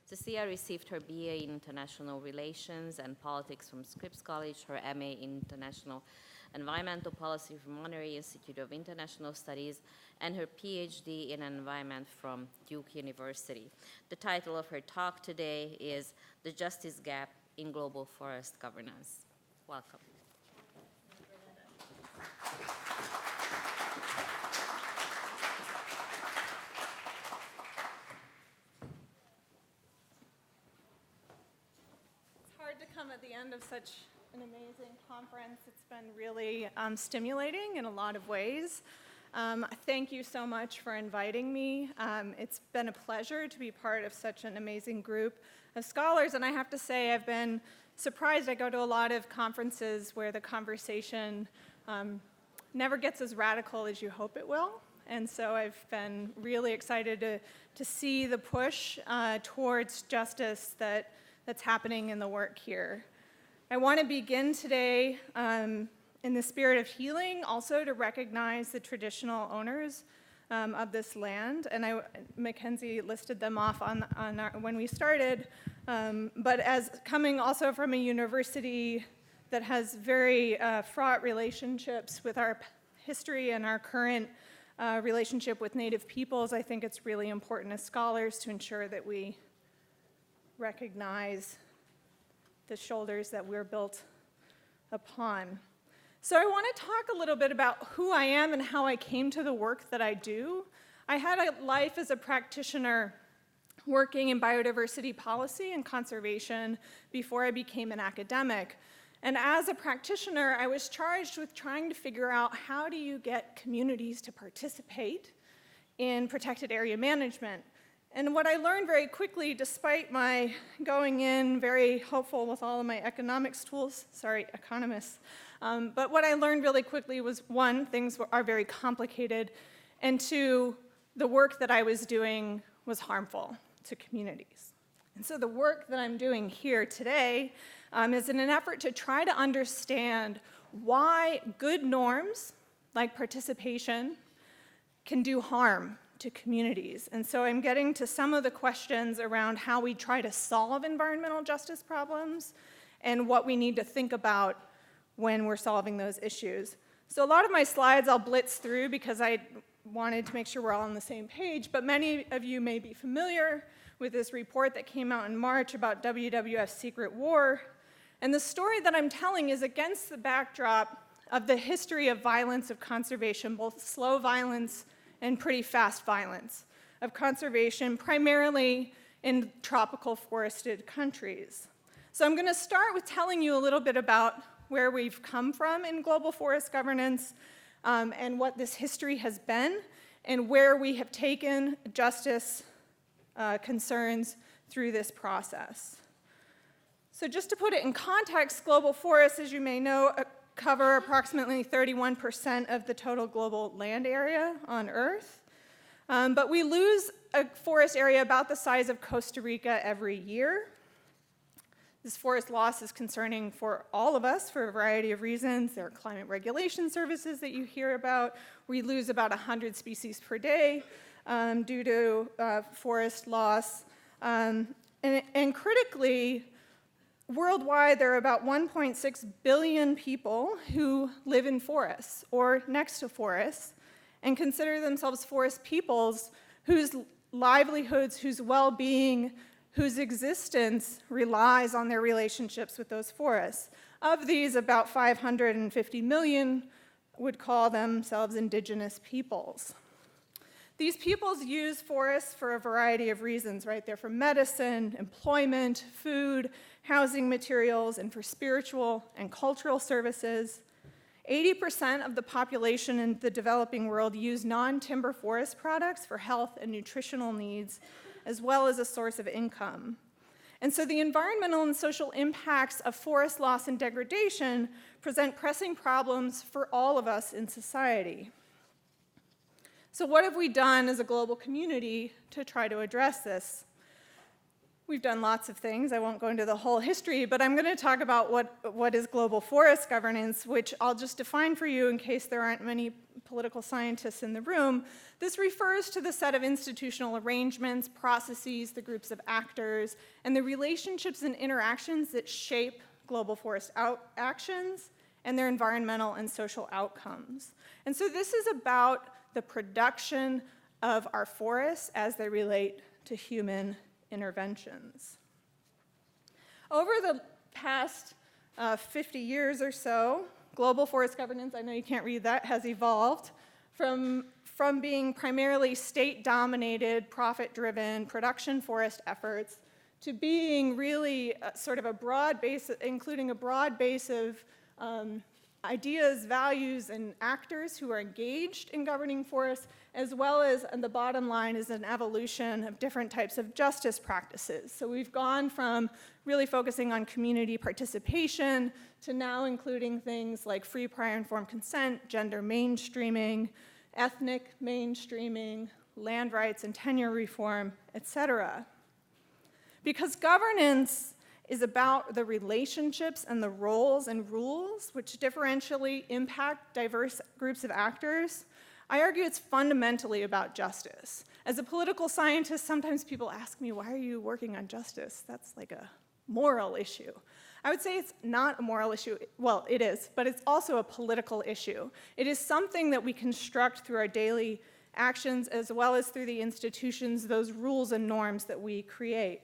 Suiseeya received her BA in International Relations and Politics from Scripps College, her MA in International Environmental Policy from Monterey Institute of International Studies, and her PhD in Environment from Duke University. The title of her talk today is The Justice Gap in Global Forest Governance. Welcome. It's hard to come at the end of such an amazing conference. It's been really stimulating in a lot of ways. Thank you so much for inviting me. It's been a pleasure to be part of such an amazing group of scholars, and I have to say I've been surprised. I go to a lot of conferences where the conversation never gets as radical as you hope it will, and so I've been really excited to see the push towards justice that's happening in the work here. I want to begin today in the spirit of healing, also to recognize the traditional owners of this land. And Mackenzie listed them off when we started, but as coming also from a university that has very fraught relationships with our history and our current relationship with Native peoples, I think it's really important as scholars to ensure that we recognize the shoulders that we're built upon. So I want to talk a little bit about who I am and how I came to the work that I do. I had a life as a practitioner working in biodiversity policy and conservation before I became an academic. And as a practitioner, I was charged with trying to figure out how do you get communities to participate in protected area management. And what I learned very quickly, despite my going in very hopeful with all of my economics tools, sorry, economists, but what I learned really quickly was, one, things are very complicated, and two, the work that I was doing was harmful to communities. And so the work that I'm doing here today is in an effort to try to understand why good norms, like participation, can do harm to communities. And so I'm getting to some of the questions around how we try to solve environmental justice problems and what we need to think about when we're solving those issues. So a lot of my slides I'll blitz through because I wanted to make sure we're all on the same page, but many of you may be familiar with this report that came out in March about WWF's secret war. And the story that I'm telling is against the backdrop of the history of violence of conservation, both slow violence and pretty fast violence of conservation, primarily in tropical forested countries. So I'm going to start with telling you a little bit about where we've come from in global forest governance and what this history has been and where we have taken justice concerns through this process. So just to put it in context, global forests, as you may know, cover approximately 31% of the total global land area on Earth. But we lose a forest area about the size of Costa Rica every year. This forest loss is concerning for all of us for a variety of reasons. There are climate regulation services that you hear about. We lose about 100 species per day due to forest loss. And critically, worldwide, there are about 1.6 billion people who live in forests or next to forests and consider themselves forest peoples whose livelihoods, whose well-being, whose existence relies on their relationships with those forests. Of these, about 550 million would call themselves indigenous peoples. These peoples use forests for a variety of reasons, right? They're for medicine, employment, food, housing materials, and for spiritual and cultural services. 80% of the population in the developing world use non-timber forest products for health and nutritional needs, as well as a source of income. And so the environmental and social impacts of forest loss and degradation present pressing problems for all of us in society. So what have we done as a global community to try to address this? We've done lots of things. I won't go into the whole history, but I'm going to talk about what is global forest governance, which I'll just define for you in case there aren't many political scientists in the room. This refers to the set of institutional arrangements, processes, the groups of actors, and the relationships and interactions that shape global forest actions and their environmental and social outcomes. And so this is about the production of our forests as they relate to human interventions. Over the past 50 years or so, global forest governance, I know you can't read that, has evolved from being primarily state-dominated, profit-driven production forest efforts to being really sort of a broad base, including a broad base of ideas, values, and actors who are engaged in governing forests, as well as, and the bottom line is an evolution of different types of justice practices. So we've gone from really focusing on community participation to now including things like free, prior, informed consent, gender mainstreaming, ethnic mainstreaming, land rights and tenure reform, etc. Because governance is about the relationships and the roles and rules which differentially impact diverse groups of actors, I argue it's fundamentally about justice. As a political scientist, sometimes people ask me, why are you working on justice? That's like a moral issue. I would say it's not a moral issue. Well, it is, but it's also a political issue. It is something that we construct through our daily actions as well as through the institutions, those rules and norms that we create.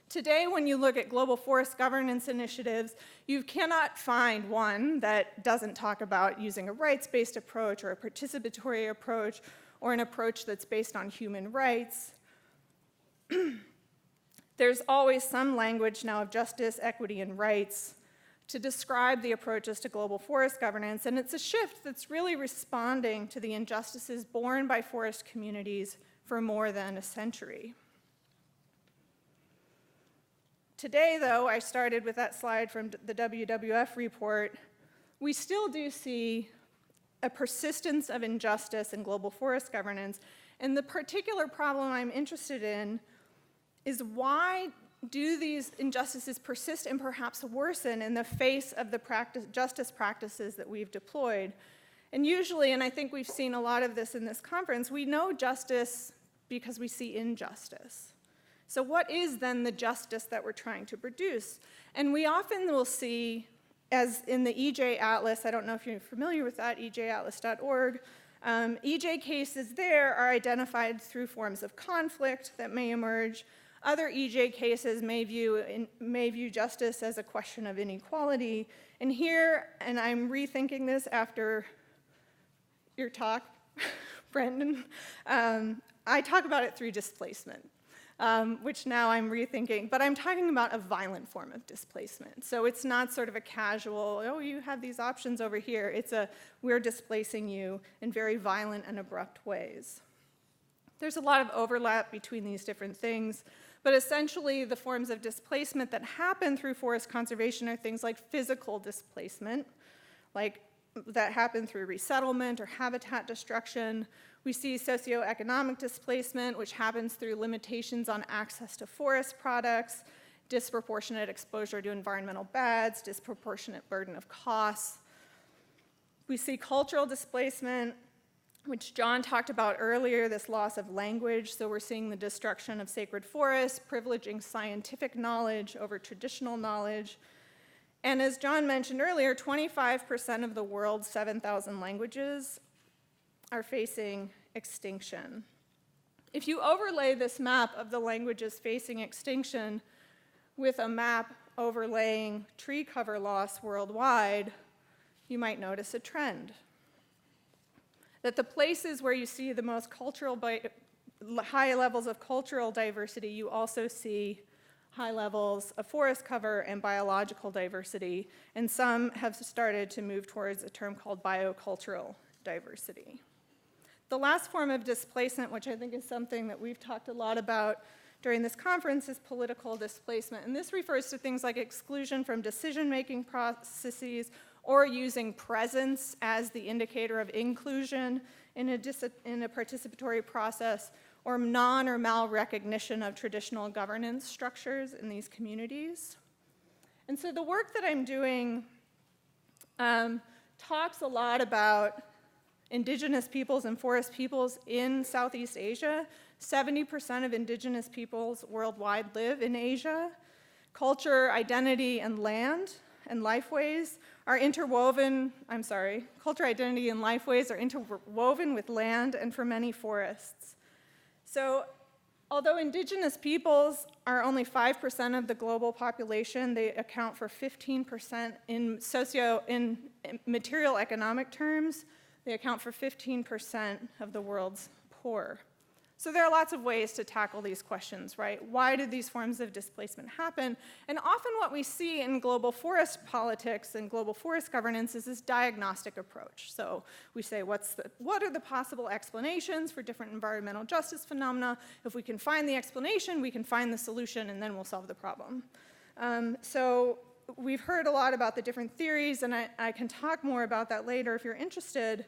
Today, when you look at global forest governance initiatives, you cannot find one that doesn't talk about using a rights-based approach or a participatory approach or an approach that's based on human rights. There's always some language now of justice, equity, and rights to describe the approaches to global forest governance, and it's a shift that's really responding to the injustices borne by forest communities for more than a century. Today, though, I started with that slide from the WWF report, we still do see a persistence of injustice in global forest governance, and the particular problem I'm interested in is why do these injustices persist and perhaps worsen in the face of the justice practices that we've deployed? And usually, and I think we've seen a lot of this in this conference, we know justice because we see injustice. So what is then the justice that we're trying to produce? And we often will see, as in the EJ Atlas, I don't know if you're familiar with that, ejatlas.org, EJ cases there are identified through forms of conflict that may emerge. Other EJ cases may view justice as a question of inequality. And here, and I'm rethinking this after your talk, Brendan, I talk about it through displacement. Which now I'm rethinking, but I'm talking about a violent form of displacement. So it's not sort of a casual, oh, you have these options over here. It's a, we're displacing you in very violent and abrupt ways. There's a lot of overlap between these different things, but essentially the forms of displacement that happen through forest conservation are things like physical displacement, like that happen through resettlement or habitat destruction. We see socioeconomic displacement, which happens through limitations on access to forest products, disproportionate exposure to environmental bads, disproportionate burden of costs. We see cultural displacement, which John talked about earlier, this loss of language. So we're seeing the destruction of sacred forests, privileging scientific knowledge over traditional knowledge. And as John mentioned earlier, 25% of the world's 7,000 languages are facing extinction. If you overlay this map of the languages facing extinction with a map overlaying tree cover loss worldwide, you might notice a trend. That the places where you see the most high levels of cultural diversity, you also see high levels of forest cover and biological diversity, and some have started to move towards a term called biocultural diversity. The last form of displacement, which I think is something that we've talked a lot about during this conference, is political displacement. And this refers to things like exclusion from decision-making processes or using presence as the indicator of inclusion in a participatory process, or non or mal-recognition of traditional governance structures in these communities. And so the work that I'm doing talks a lot about indigenous peoples and forest peoples in Southeast Asia. 70% of indigenous peoples worldwide live in Asia. Culture, identity, and land and lifeways are interwoven, culture, identity, and lifeways are interwoven with land and for many forests. So although indigenous peoples are only 5% of the global population, they account for 15% in material economic terms. They account for 15% of the world's poor. So there are lots of ways to tackle these questions, right? Why did these forms of displacement happen? And often what we see in global forest politics and global forest governance is this diagnostic approach. So we say, what are the possible explanations for different environmental justice phenomena? If we can find the explanation, we can find the solution, and then we'll solve the problem. So we've heard a lot about the different theories, and I can talk more about that later if you're interested.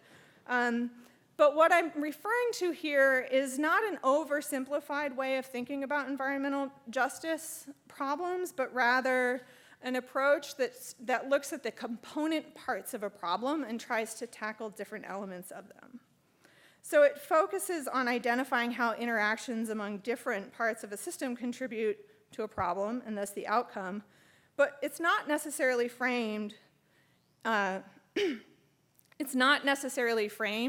But what I'm referring to here is not an oversimplified way of thinking about environmental justice problems, but rather an approach that looks at the component parts of a problem and tries to tackle different elements of them. So it focuses on identifying how interactions among different parts of a system contribute to a problem, and thus the outcome, but it's not necessarily framed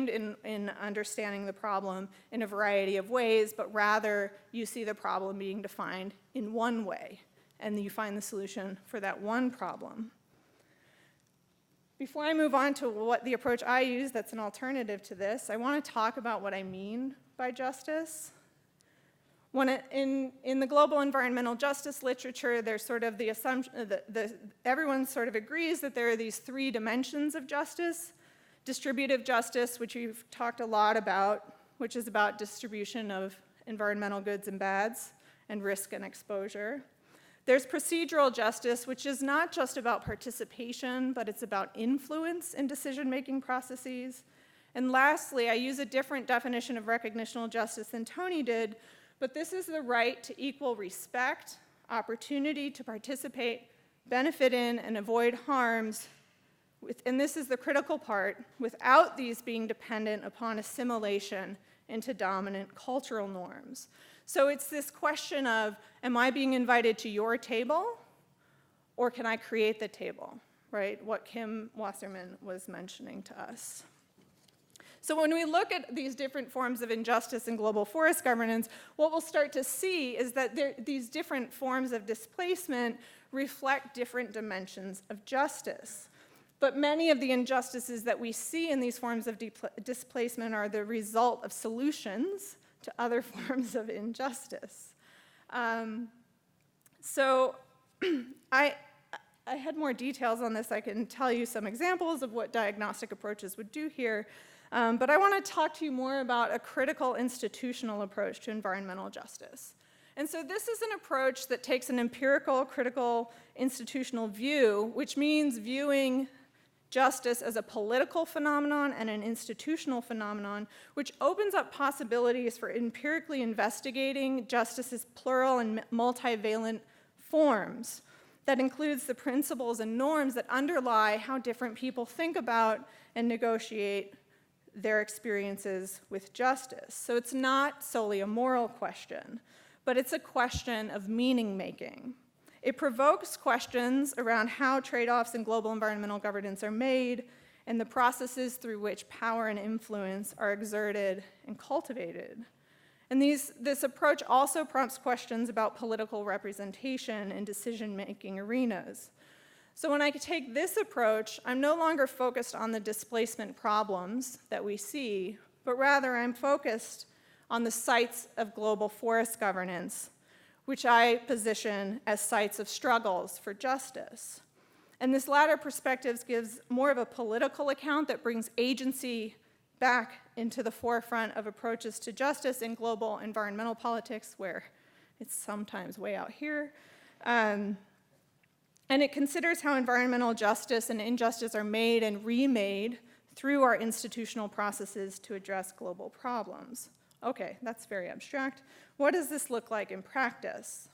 in understanding the problem in a variety of ways, but rather you see the problem being defined in one way, and you find the solution for that one problem. Before I move on to what the approach I use that's an alternative to this, I want to talk about what I mean by justice. In the global environmental justice literature, there's sort of the assumption that everyone sort of agrees that there are these three dimensions of justice. Distributive justice, which we've talked a lot about, which is about distribution of environmental goods and bads and risk and exposure. There's procedural justice, which is not just about participation, but it's about influence in decision-making processes. And lastly, I use a different definition of recognitional justice than Tony did, but this is the right to equal respect, opportunity to participate, benefit in, and avoid harms, and this is the critical part, without these being dependent upon assimilation into dominant cultural norms. So it's this question of, am I being invited to your table, or can I create the table, right? What Kim Wasserman was mentioning to us. So when we look at these different forms of injustice in global forest governance, what we'll start to see is that these different forms of displacement reflect different dimensions of justice. But many of the injustices that we see in these forms of displacement are the result of solutions to other forms of injustice. So I had more details on this. I can tell you some examples of what diagnostic approaches would do here. But I want to talk to you more about a critical institutional approach to environmental justice. And so this is an approach that takes an empirical, critical, institutional view, which means viewing justice as a political phenomenon and an institutional phenomenon, which opens up possibilities for empirically investigating justice's plural and multivalent forms. That includes the principles and norms that underlie how different people think about and negotiate their experiences with justice. So it's not solely a moral question, but it's a question of meaning making. It provokes questions around how trade-offs in global environmental governance are made and the processes through which power and influence are exerted and cultivated. And this approach also prompts questions about political representation in decision-making arenas. So when I take this approach, I'm no longer focused on the displacement problems that we see, but rather I'm focused on the sites of global forest governance, which I position as sites of struggles for justice. And this latter perspective gives more of a political account that brings agency back into the forefront of approaches to justice in global environmental politics, where it's sometimes way out here. And it considers how environmental justice and injustice are made and remade through our institutional processes to address global problems. Okay, that's very abstract. What does this look like in practice?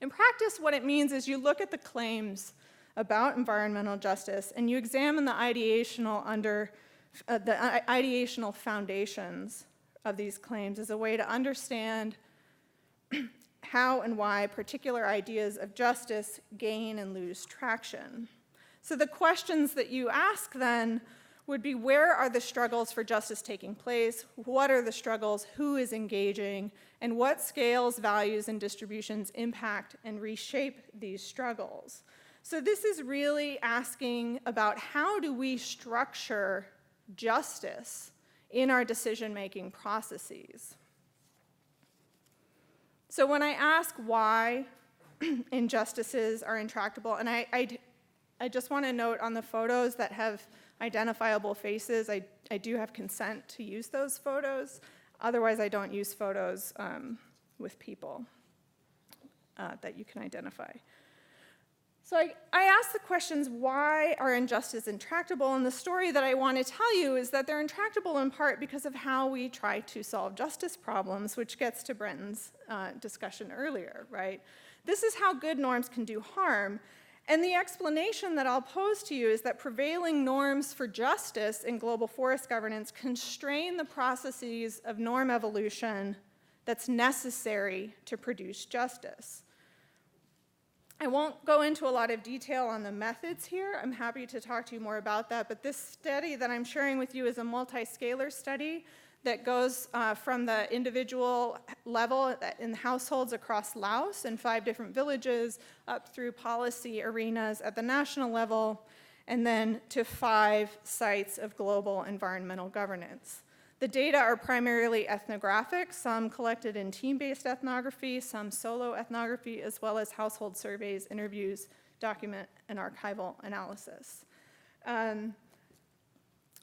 In practice, what it means is you look at the claims about environmental justice and you examine the ideational foundations of these claims as a way to understand how and why particular ideas of justice gain and lose traction. So the questions that you ask then would be, where are the struggles for justice taking place? What are the struggles? Who is engaging? And what scales, values, and distributions impact and reshape these struggles? So this is really asking about how do we structure justice in our decision-making processes. So when I ask why injustices are intractable, and I just want to note on the photos that have identifiable faces, I do have consent to use those photos. Otherwise, I don't use photos with people that you can identify. So I ask the questions, why are injustices intractable? And the story that I want to tell you is that they're intractable in part because of how we try to solve justice problems, which gets to Brenton's discussion earlier, right? This is how good norms can do harm. And the explanation that I'll pose to you is that prevailing norms for justice in global forest governance constrain the processes of norm evolution that's necessary to produce justice. I won't go into a lot of detail on the methods here. I'm happy to talk to you more about that, but this study that I'm sharing with you is a multi-scalar study that goes from the individual level in households across Laos in 5 different villages, up through policy arenas at the national level, and then to 5 sites of global environmental governance. The data are primarily ethnographic, some collected in team-based ethnography, some solo ethnography, as well as household surveys, interviews, document, and archival analysis.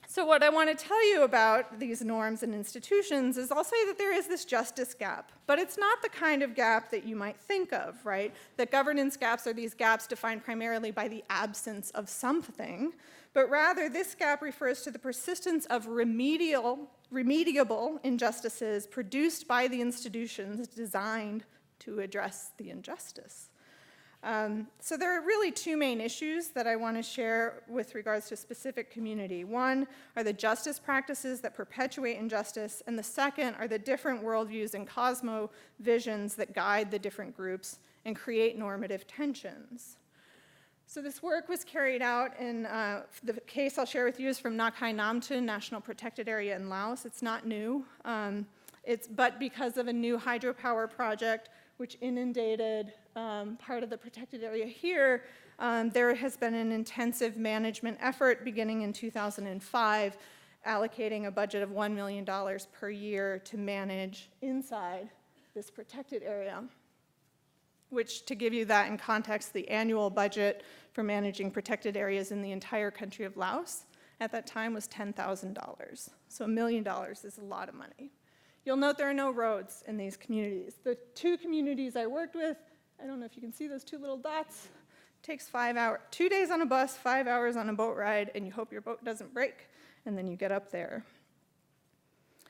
So what I want to tell you about these norms and institutions is I'll say that there is this justice gap, but it's not the kind of gap that you might think of, right? That governance gaps are these gaps defined primarily by the absence of something, but rather this gap refers to the persistence of remediable injustices produced by the institutions designed to address the injustice. So there are really 2 main issues that I want to share with regards to a specific community. One are the justice practices that perpetuate injustice, and the second are the different worldviews and cosmovisions that guide the different groups and create normative tensions. So this work was carried out in, the case I'll share with you is from Nakhai Namtun National Protected Area in Laos. It's not new, but because of a new hydropower project which inundated part of the protected area here, there has been an intensive management effort beginning in 2005, allocating a budget of $1 million per year to manage inside this protected area, which, to give you that in context, the annual budget for managing protected areas in the entire country of Laos at that time was $10,000. So $1 million is a lot of money. You'll note there are no roads in these communities. The 2 communities I worked with, I don't know if you can see those 2 little dots, takes 5 hours, 2 days on a bus, 5 hours on a boat ride, and you hope your boat doesn't break, and then you get up there.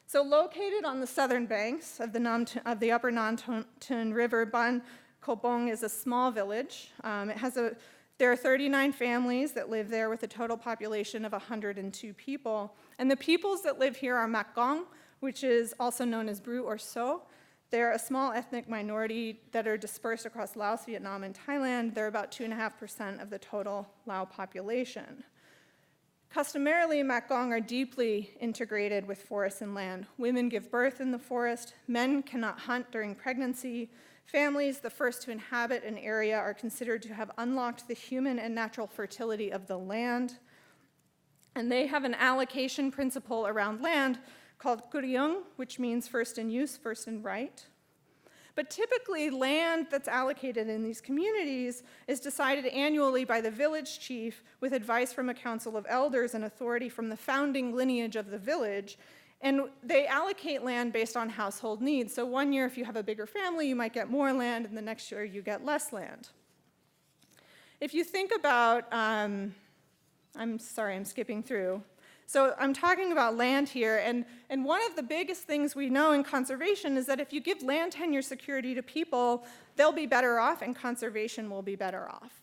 So located on the southern banks of the upper Namtun River, Boun Ko Bung is a small village. There are 39 families that live there with a total population of 102 people. And the peoples that live here are Makong, which is also known as Bru or So. They're a small ethnic minority that are dispersed across Laos, Vietnam, and Thailand. They're about 2.5% of the total Lao population. Customarily, Makong are deeply integrated with forest and land. Women give birth in the forest. Men cannot hunt during pregnancy. Families, the first to inhabit an area, are considered to have unlocked the human and natural fertility of the land. And they have an allocation principle around land called Kuryung, which means first in use, first in right. But typically, land that's allocated in these communities is decided annually by the village chief with advice from a council of elders and authority from the founding lineage of the village. And they allocate land based on household needs. So one year, if you have a bigger family, you might get more land, and the next year, you get less land. If you think about, I'm sorry, I'm skipping through. So I'm talking about land here, and one of the biggest things we know in conservation is that if you give land tenure security to people, they'll be better off and conservation will be better off.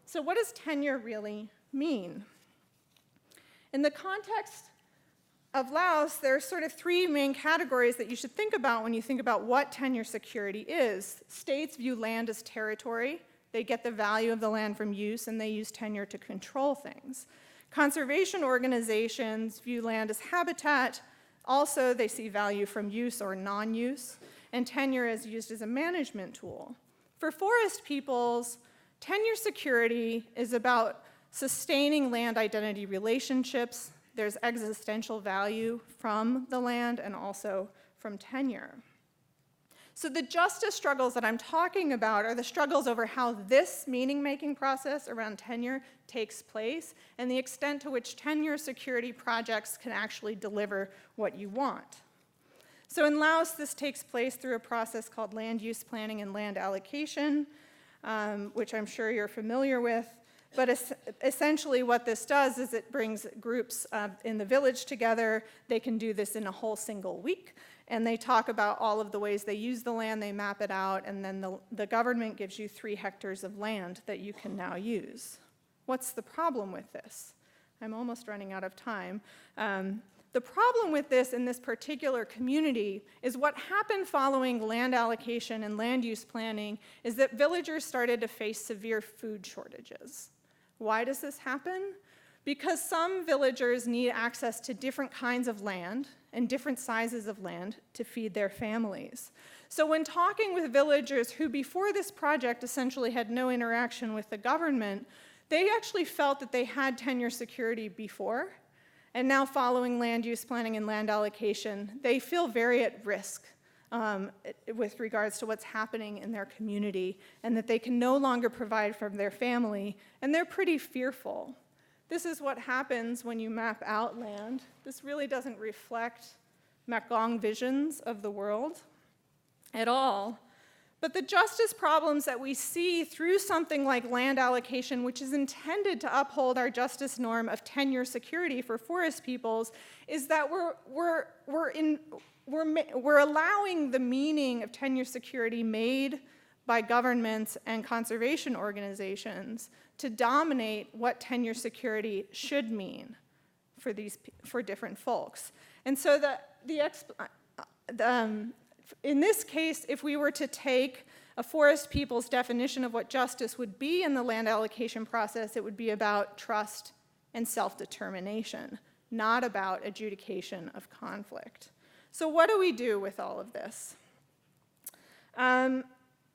So what does tenure really mean? In the context of Laos, there are sort of three main categories that you should think about when you think about what tenure security is. States view land as territory. They get the value of the land from use, and they use tenure to control things. Conservation organizations view land as habitat. Also, they see value from use or non-use, and tenure is used as a management tool. For forest peoples, tenure security is about sustaining land identity relationships. There's existential value from the land and also from tenure. So the justice struggles that I'm talking about are the struggles over how this meaning-making process around tenure takes place and the extent to which tenure security projects can actually deliver what you want. So in Laos, this takes place through a process called land use planning and land allocation, which I'm sure you're familiar with. But essentially what this does is it brings groups in the village together. They can do this in a whole single week. And they talk about all of the ways they use the land, they map it out, and then the government gives you 3 hectares of land that you can now use. What's the problem with this? I'm almost running out of time. The problem with this in this particular community is what happened following land allocation and land use planning is that villagers started to face severe food shortages. Why does this happen? Because some villagers need access to different kinds of land and different sizes of land to feed their families. So when talking with villagers who before this project essentially had no interaction with the government, they actually felt that they had tenure security before, and now following land use planning and land allocation, they feel very at risk with regards to what's happening in their community and that they can no longer provide for their family, and they're pretty fearful. This is what happens when you map out land. This really doesn't reflect Makong visions of the world at all. But the justice problems that we see through something like land allocation, which is intended to uphold our justice norm of tenure security for forest peoples, is that we're allowing the meaning of tenure security made by governments and conservation organizations to dominate what tenure security should mean for different folks. And so in this case, if we were to take a forest people's definition of what justice would be in the land allocation process, it would be about trust and self-determination, not about adjudication of conflict. So what do we do with all of this?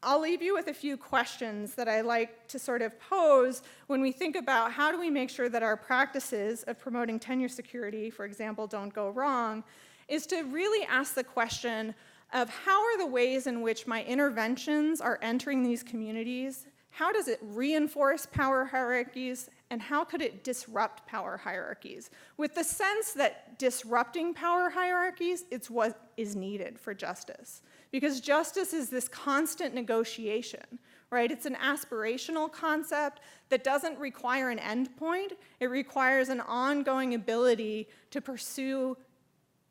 I'll leave you with a few questions that I like to sort of pose when we think about how do we make sure that our practices of promoting tenure security, for example, don't go wrong, is to really ask the question of how are the ways in which my interventions are entering these communities, how does it reinforce power hierarchies, and how could it disrupt power hierarchies? With the sense that disrupting power hierarchies is what is needed for justice. Because justice is this constant negotiation, right? It's an aspirational concept that doesn't require an endpoint. It requires an ongoing ability to pursue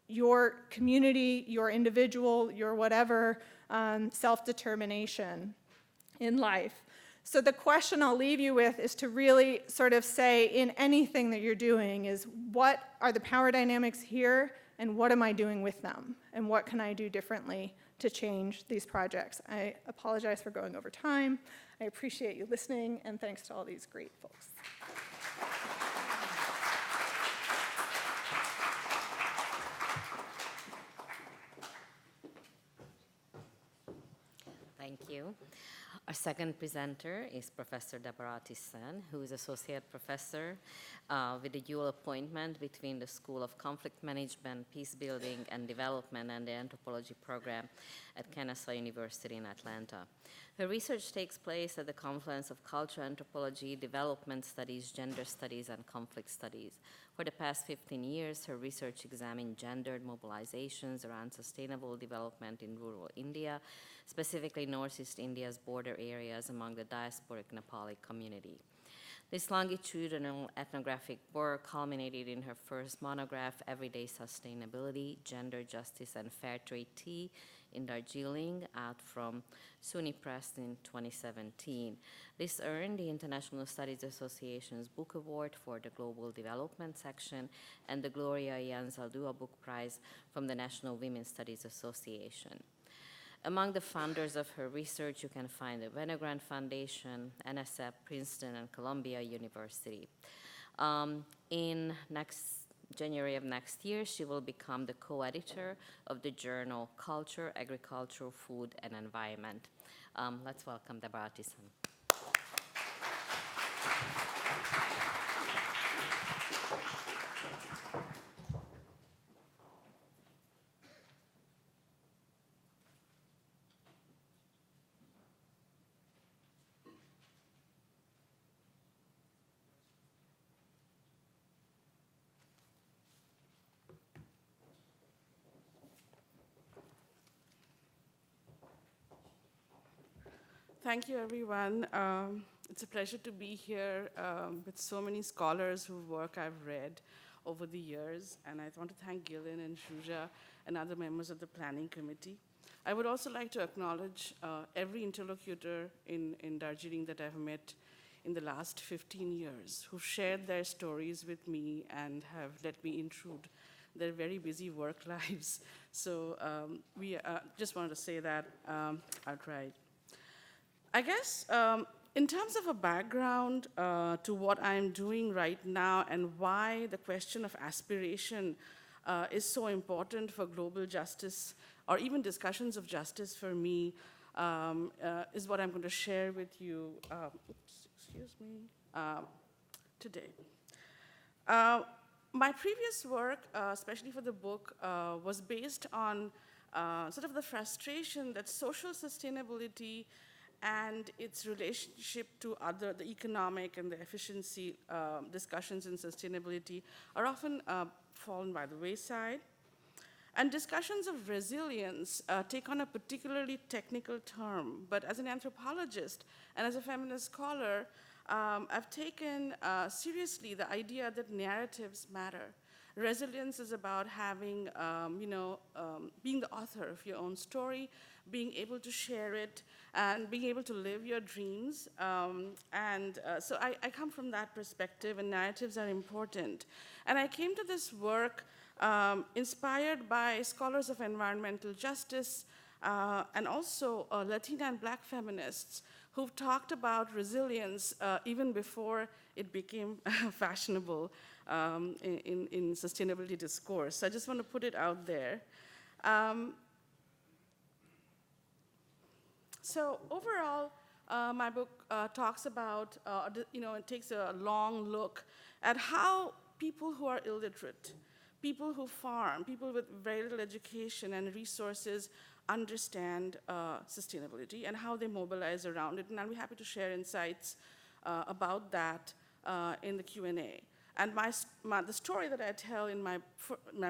your community, your individual, your whatever self-determination in life. So the question I'll leave you with is to really sort of say in anything that you're doing is what are the power dynamics here and what am I doing with them? And what can I do differently to change these projects? I apologize for going over time. I appreciate you listening, and thanks to all these great folks. Thank you. Our second presenter is Professor Debarati Sen, who is Associate Professor with a dual appointment between the School of Conflict Management, Peace Building and Development and the Anthropology program at Kennesaw University in Atlanta. Her research takes place at the confluence of cultural anthropology, development studies, gender studies, and conflict studies. For the past 15 years, her research examined gendered mobilizations around sustainable development in rural India, specifically Northeast India's border areas among the diasporic Nepali community. This longitudinal ethnographic work culminated in her first monograph, Everyday Sustainability, Gender Justice and Fair Trade Tea in Darjeeling, out from SUNY Press in 2017. This earned the International Studies Association's Book Award for the Global Development section and the Gloria Ianzaldúa Book Prize from the National Women's Studies Association. Among the founders of her research, you can find the Wenner-Gren Foundation, NSF, Princeton, and Columbia University. In January of next year, she will become the co-editor of the journal Culture, Agriculture, Food, and Environment. Let's welcome Debarati. Thank you, everyone. It's a pleasure to be here with so many scholars whose work I've read over the years, and I want to thank Gillian and Zsuzsa and other members of the planning committee. I would also like to acknowledge every interlocutor in Darjeeling that I've met in the last 15 years who've shared their stories with me and have let me intrude their very busy work lives. So we just wanted to say that outright. I guess in terms of a background to what I'm doing right now and why the question of aspiration is so important for global justice or even discussions of justice for me is what I'm going to share with you today. My previous work, especially for the book, was based on sort of the frustration that social sustainability and its relationship to the economic and the efficiency discussions in sustainability are often fallen by the wayside. And discussions of resilience take on a particularly technical term, but as an anthropologist and as a feminist scholar, I've taken seriously the idea that narratives matter. Resilience is about having, being the author of your own story, being able to share it, and being able to live your dreams. So I come from that perspective, and narratives are important. And I came to this work inspired by scholars of environmental justice and also Latina and Black feminists who've talked about resilience even before it became fashionable in sustainability discourse. So I just want to put it out there. So overall, my book talks about, it takes a long look at how people who are illiterate, people who farm, people with very little education and resources understand sustainability and how they mobilize around it. And I'll be happy to share insights about that in the Q&A. And the story that I tell in my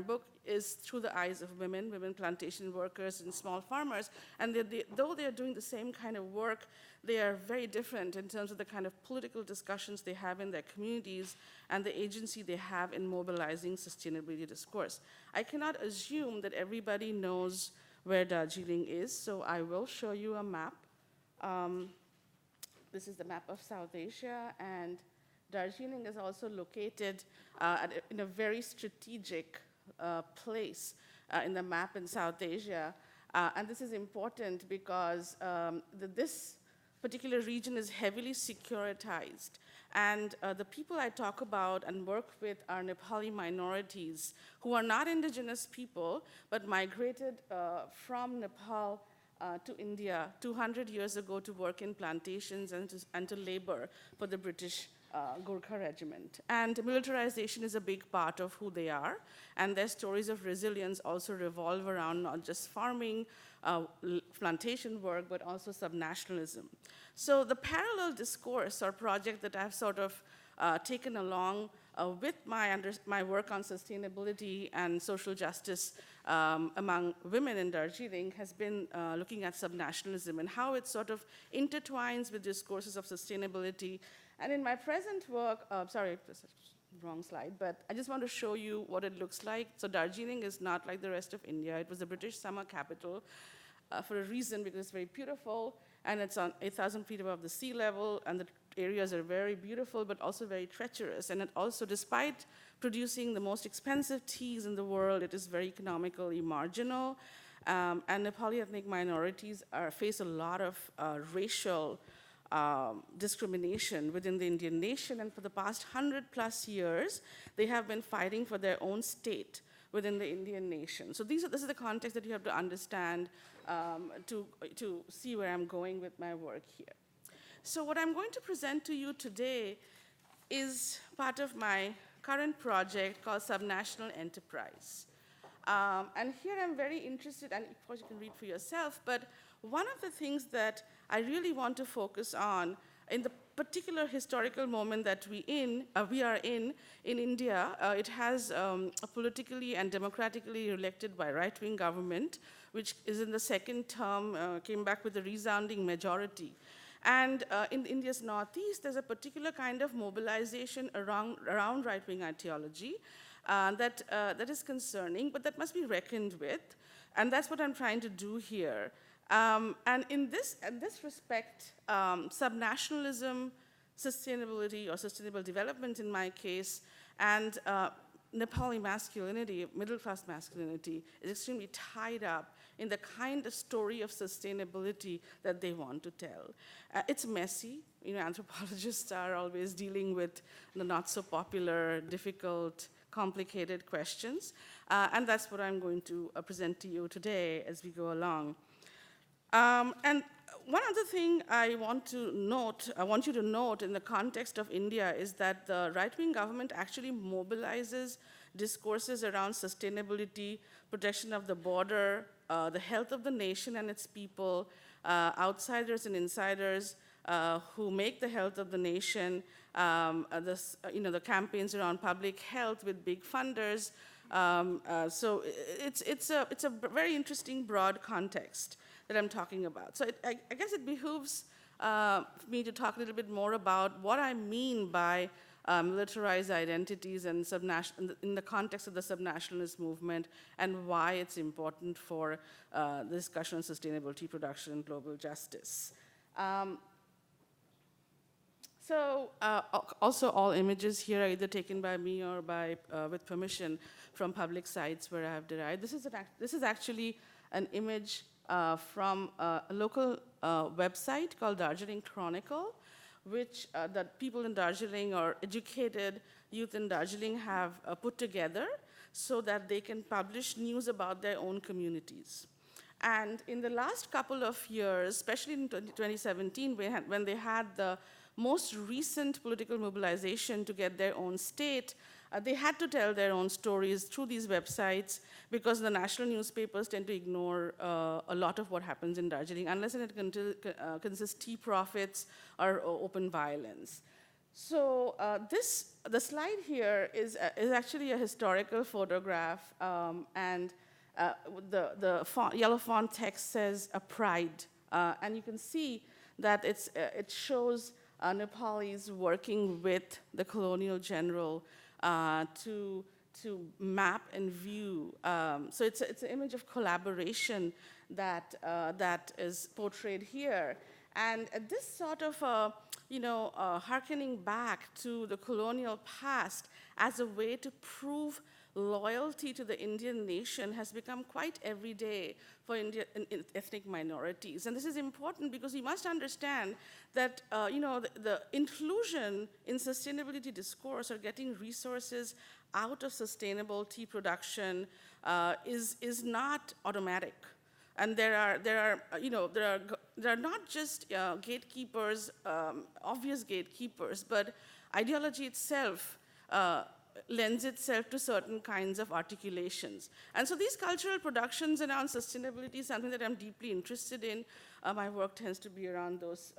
book is through the eyes of women plantation workers and small farmers. And though they're doing the same kind of work, they are very different in terms of the kind of political discussions they have in their communities and the agency they have in mobilizing sustainability discourse. I cannot assume that everybody knows where Darjeeling is, so I will show you a map. This is the map of South Asia, and Darjeeling is also located in a very strategic place in the map in South Asia. And this is important because this particular region is heavily securitized. And the people I talk about and work with are Nepali minorities who are not indigenous people, but migrated from Nepal to India 200 years ago to work in plantations and to labor for the British Gurkha regiment. And militarization is a big part of who they are, and their stories of resilience also revolve around not just farming, plantation work, but also subnationalism. So the parallel discourse or project that I've sort of taken along with my work on sustainability and social justice among women in Darjeeling has been looking at subnationalism and how it sort of intertwines with discourses of sustainability And in my present work, sorry, this is wrong slide, but I just want to show you what it looks like. So Darjeeling is not like the rest of India. It was the British summer capital for a reason, because it's very beautiful, and it's on 8,000 feet above the sea level, and the areas are very beautiful, but also very treacherous. And it also, despite producing the most expensive teas in the world, it is very economically marginal. And Nepali ethnic minorities face a lot of racial discrimination within the Indian nation, and for the past 100+ years, they have been fighting for their own state within the Indian nation. So this is the context that you have to understand to see where I'm going with my work here. So what I'm going to present to you today is part of my current project called Subnational Enterprise. And here I'm very interested, and of course you can read for yourself, but one of the things that I really want to focus on in the particular historical moment that we are in India, it has a politically and democratically elected by right-wing government, which is in the second term, came back with a resounding majority. And in India's northeast, there's a particular kind of mobilization around right-wing ideology that is concerning, but that must be reckoned with. And that's what I'm trying to do here. And in this respect, subnationalism, sustainability, or sustainable development in my case, and Nepali masculinity, middle-class masculinity, is extremely tied up in the kind of story of sustainability that they want to tell. It's messy. Anthropologists are always dealing with the not-so-popular, difficult, complicated questions. And that's what I'm going to present to you today as we go along. And one other thing I want you to note in the context of India is that the right-wing government actually mobilizes discourses around sustainability, protection of the border, the health of the nation and its people, outsiders and insiders who make the health of the nation, the campaigns around public health with big funders. So it's a very interesting broad context that I'm talking about. So I guess it behooves me to talk a little bit more about what I mean by militarized identities and in the context of the subnationalist movement, and why it's important for the discussion on sustainability, production, and global justice. Also all images here are either taken by me or with permission from public sites where I have derived. This is actually an image from a local website called Darjeeling Chronicle, which that people in Darjeeling or educated youth in Darjeeling have put together so that they can publish news about their own communities. And in the last couple of years, especially in 2017, when they had the most recent political mobilization to get their own state, they had to tell their own stories through these websites, because the national newspapers tend to ignore a lot of what happens in Darjeeling, unless it consists tea profits or open violence. So the slide here is actually a historical photograph, and the yellow font text says "Pride," and you can see that it shows Nepalis working with the colonial general to map and view. So it's an image of collaboration that is portrayed here. And this sort of, hearkening back to the colonial past as a way to prove loyalty to the Indian nation has become quite everyday for ethnic minorities. And this is important because we must understand that the inclusion in sustainability discourse, or getting resources out of sustainable tea production, is not automatic. And there are not just gatekeepers, obvious gatekeepers, but ideology itself lends itself to certain kinds of articulations. And so these cultural productions around sustainability is something that I'm deeply interested in. My work tends to be around those.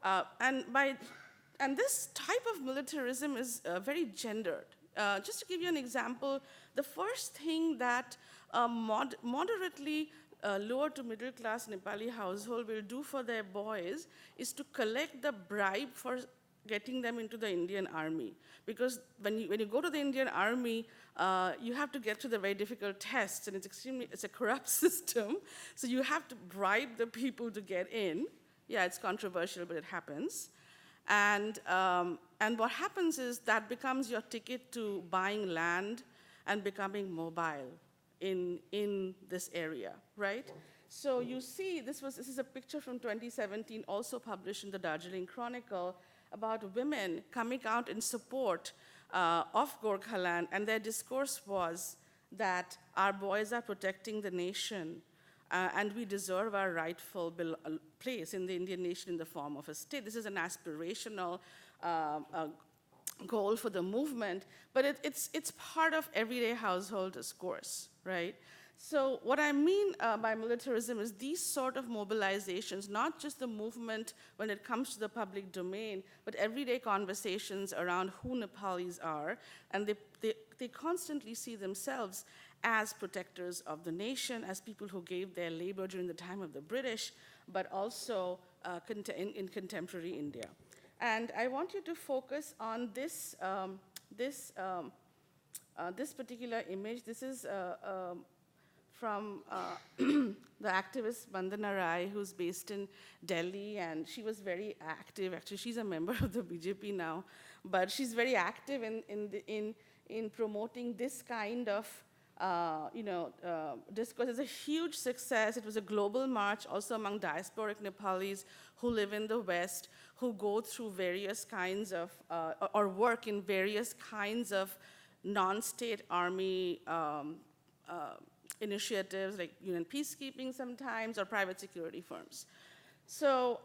And this type of militarism is very gendered. Just to give you an example, the first thing that moderately lower to middle class Nepali household will do for their boys is to collect the bribe for getting them into the Indian army. Because when you go to the Indian army, you have to get through the very difficult tests, and it's a corrupt system. So you have to bribe the people to get in. Yeah, it's controversial, but it happens. And what happens is that becomes your ticket to buying land and becoming mobile in this area, right? So you see, this is a picture from 2017, also published in the Darjeeling Chronicle, about women coming out in support of Gorkhaland, and their discourse was that our boys are protecting the nation, and we deserve our rightful place in the Indian nation in the form of a state. This is an aspirational goal for the movement, but it's part of everyday household discourse, right? So what I mean by militarism is these sort of mobilizations, not just the movement when it comes to the public domain, but everyday conversations around who Nepalis are, and they constantly see themselves as protectors of the nation, as people who gave their labor during the time of the British, but also in contemporary India. And I want you to focus on this particular image. This is from the activist Vandana Rai, who's based in Delhi, and she was very active. Actually, she's a member of the BJP now, but she's very active in promoting this kind of discourse. It's a huge success. It was a global march also among diasporic Nepalis who live in the West, who go through various kinds of, or work in various kinds of non-state army initiatives like UN peacekeeping sometimes, or private security firms. So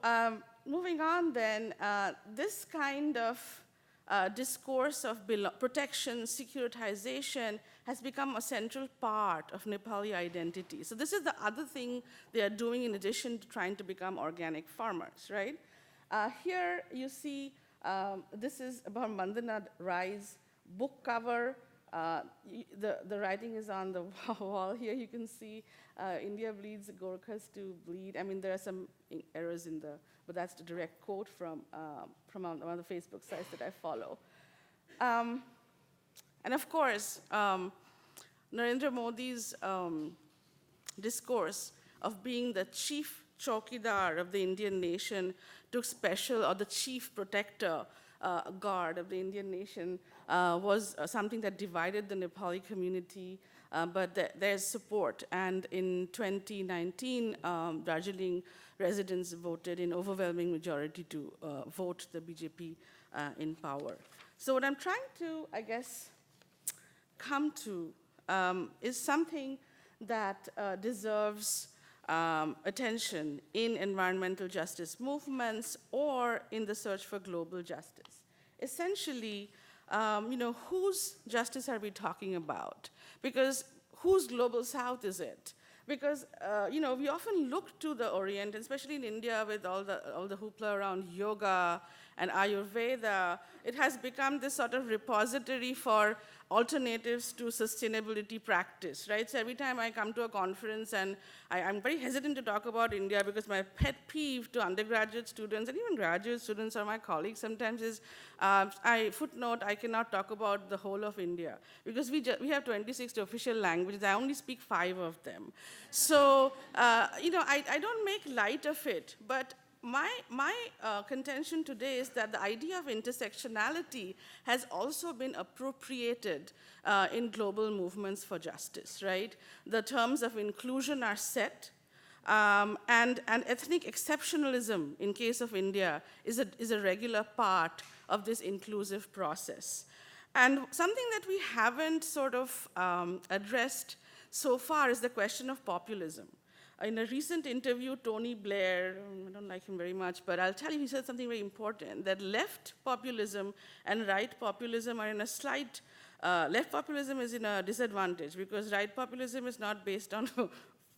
moving on then, this kind of discourse of protection, securitization has become a central part of Nepali identity. So this is the other thing they are doing in addition to trying to become organic farmers, right? Here you see, this is about Vandana Rai's book cover. The writing is on the wall here. You can see India bleeds, Gorkhas to bleed. I mean, there are some errors in but that's the direct quote from one of the Facebook sites that I follow. And of course, Narendra Modi's discourse of being the chief chowkidar of the Indian nation took special, or the chief protector guard of the Indian nation was something that divided the Nepali community, but there's support. And in 2019, Darjeeling residents voted in overwhelming majority to vote the BJP in power. So what I'm trying to, I guess, come to is something that deserves attention in environmental justice movements or in the search for global justice. Essentially, whose justice are we talking about? Because whose global south is it? Because we often look to the Orient, especially in India with all the hoopla around yoga and Ayurveda. It has become this sort of repository for alternatives to sustainability practice, right? So every time I come to a conference, and I'm very hesitant to talk about India because my pet peeve to undergraduate students and even graduate students or my colleagues sometimes is, footnote, I cannot talk about the whole of India because we have 26 official languages. I only speak 5 of them. So, I don't make light of it, but my contention today is that the idea of intersectionality has also been appropriated in global movements for justice, right? The terms of inclusion are set, and ethnic exceptionalism in case of India is a regular part of this inclusive process. And something that we haven't sort of addressed so far is the question of populism. In a recent interview, Tony Blair, I don't like him very much, but I'll tell you, he said something very important, that left populism and right populism are in a left populism is in a disadvantage because right populism is not based on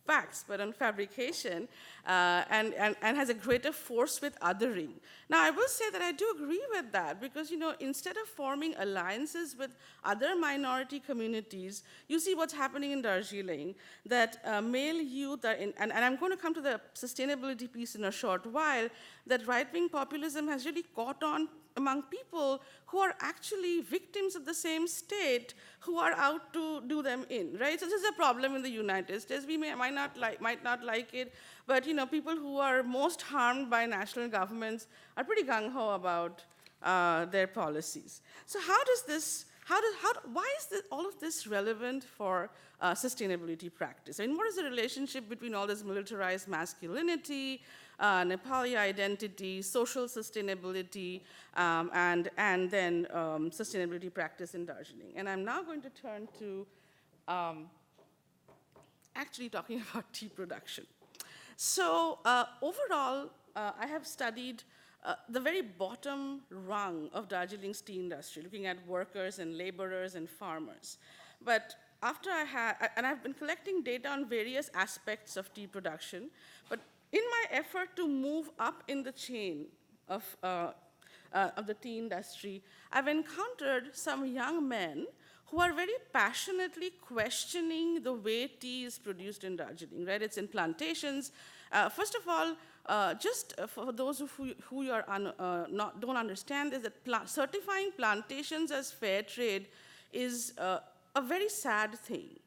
facts, but on fabrication, and has a greater force with othering. Now, I will say that I do agree with that, because, instead of forming alliances with other minority communities, you see what's happening in Darjeeling, that male youth are and I'm going to come to the sustainability piece in a short while, that right-wing populism has really caught on among people who are actually victims of the same state, who are out to do them in, right? So this is a problem in the United States. We might not like it, but people who are most harmed by national governments are pretty gung-ho about their policies. So why is all of this relevant for sustainability practice? I mean, what is the relationship between all this militarized masculinity, Nepali identity, social sustainability, and then sustainability practice in Darjeeling? And I'm now going to turn to actually talking about tea production. So overall, I have studied the very bottom rung of Darjeeling's tea industry, looking at workers and laborers and farmers. But after I've been collecting data on various aspects of tea production, but in my effort to move up in the chain of the tea industry, I've encountered some young men who are very passionately questioning the way tea is produced in Darjeeling, right? It's in plantations. First of all, just for those who don't understand this, that certifying plantations as fair trade is a very sad thing,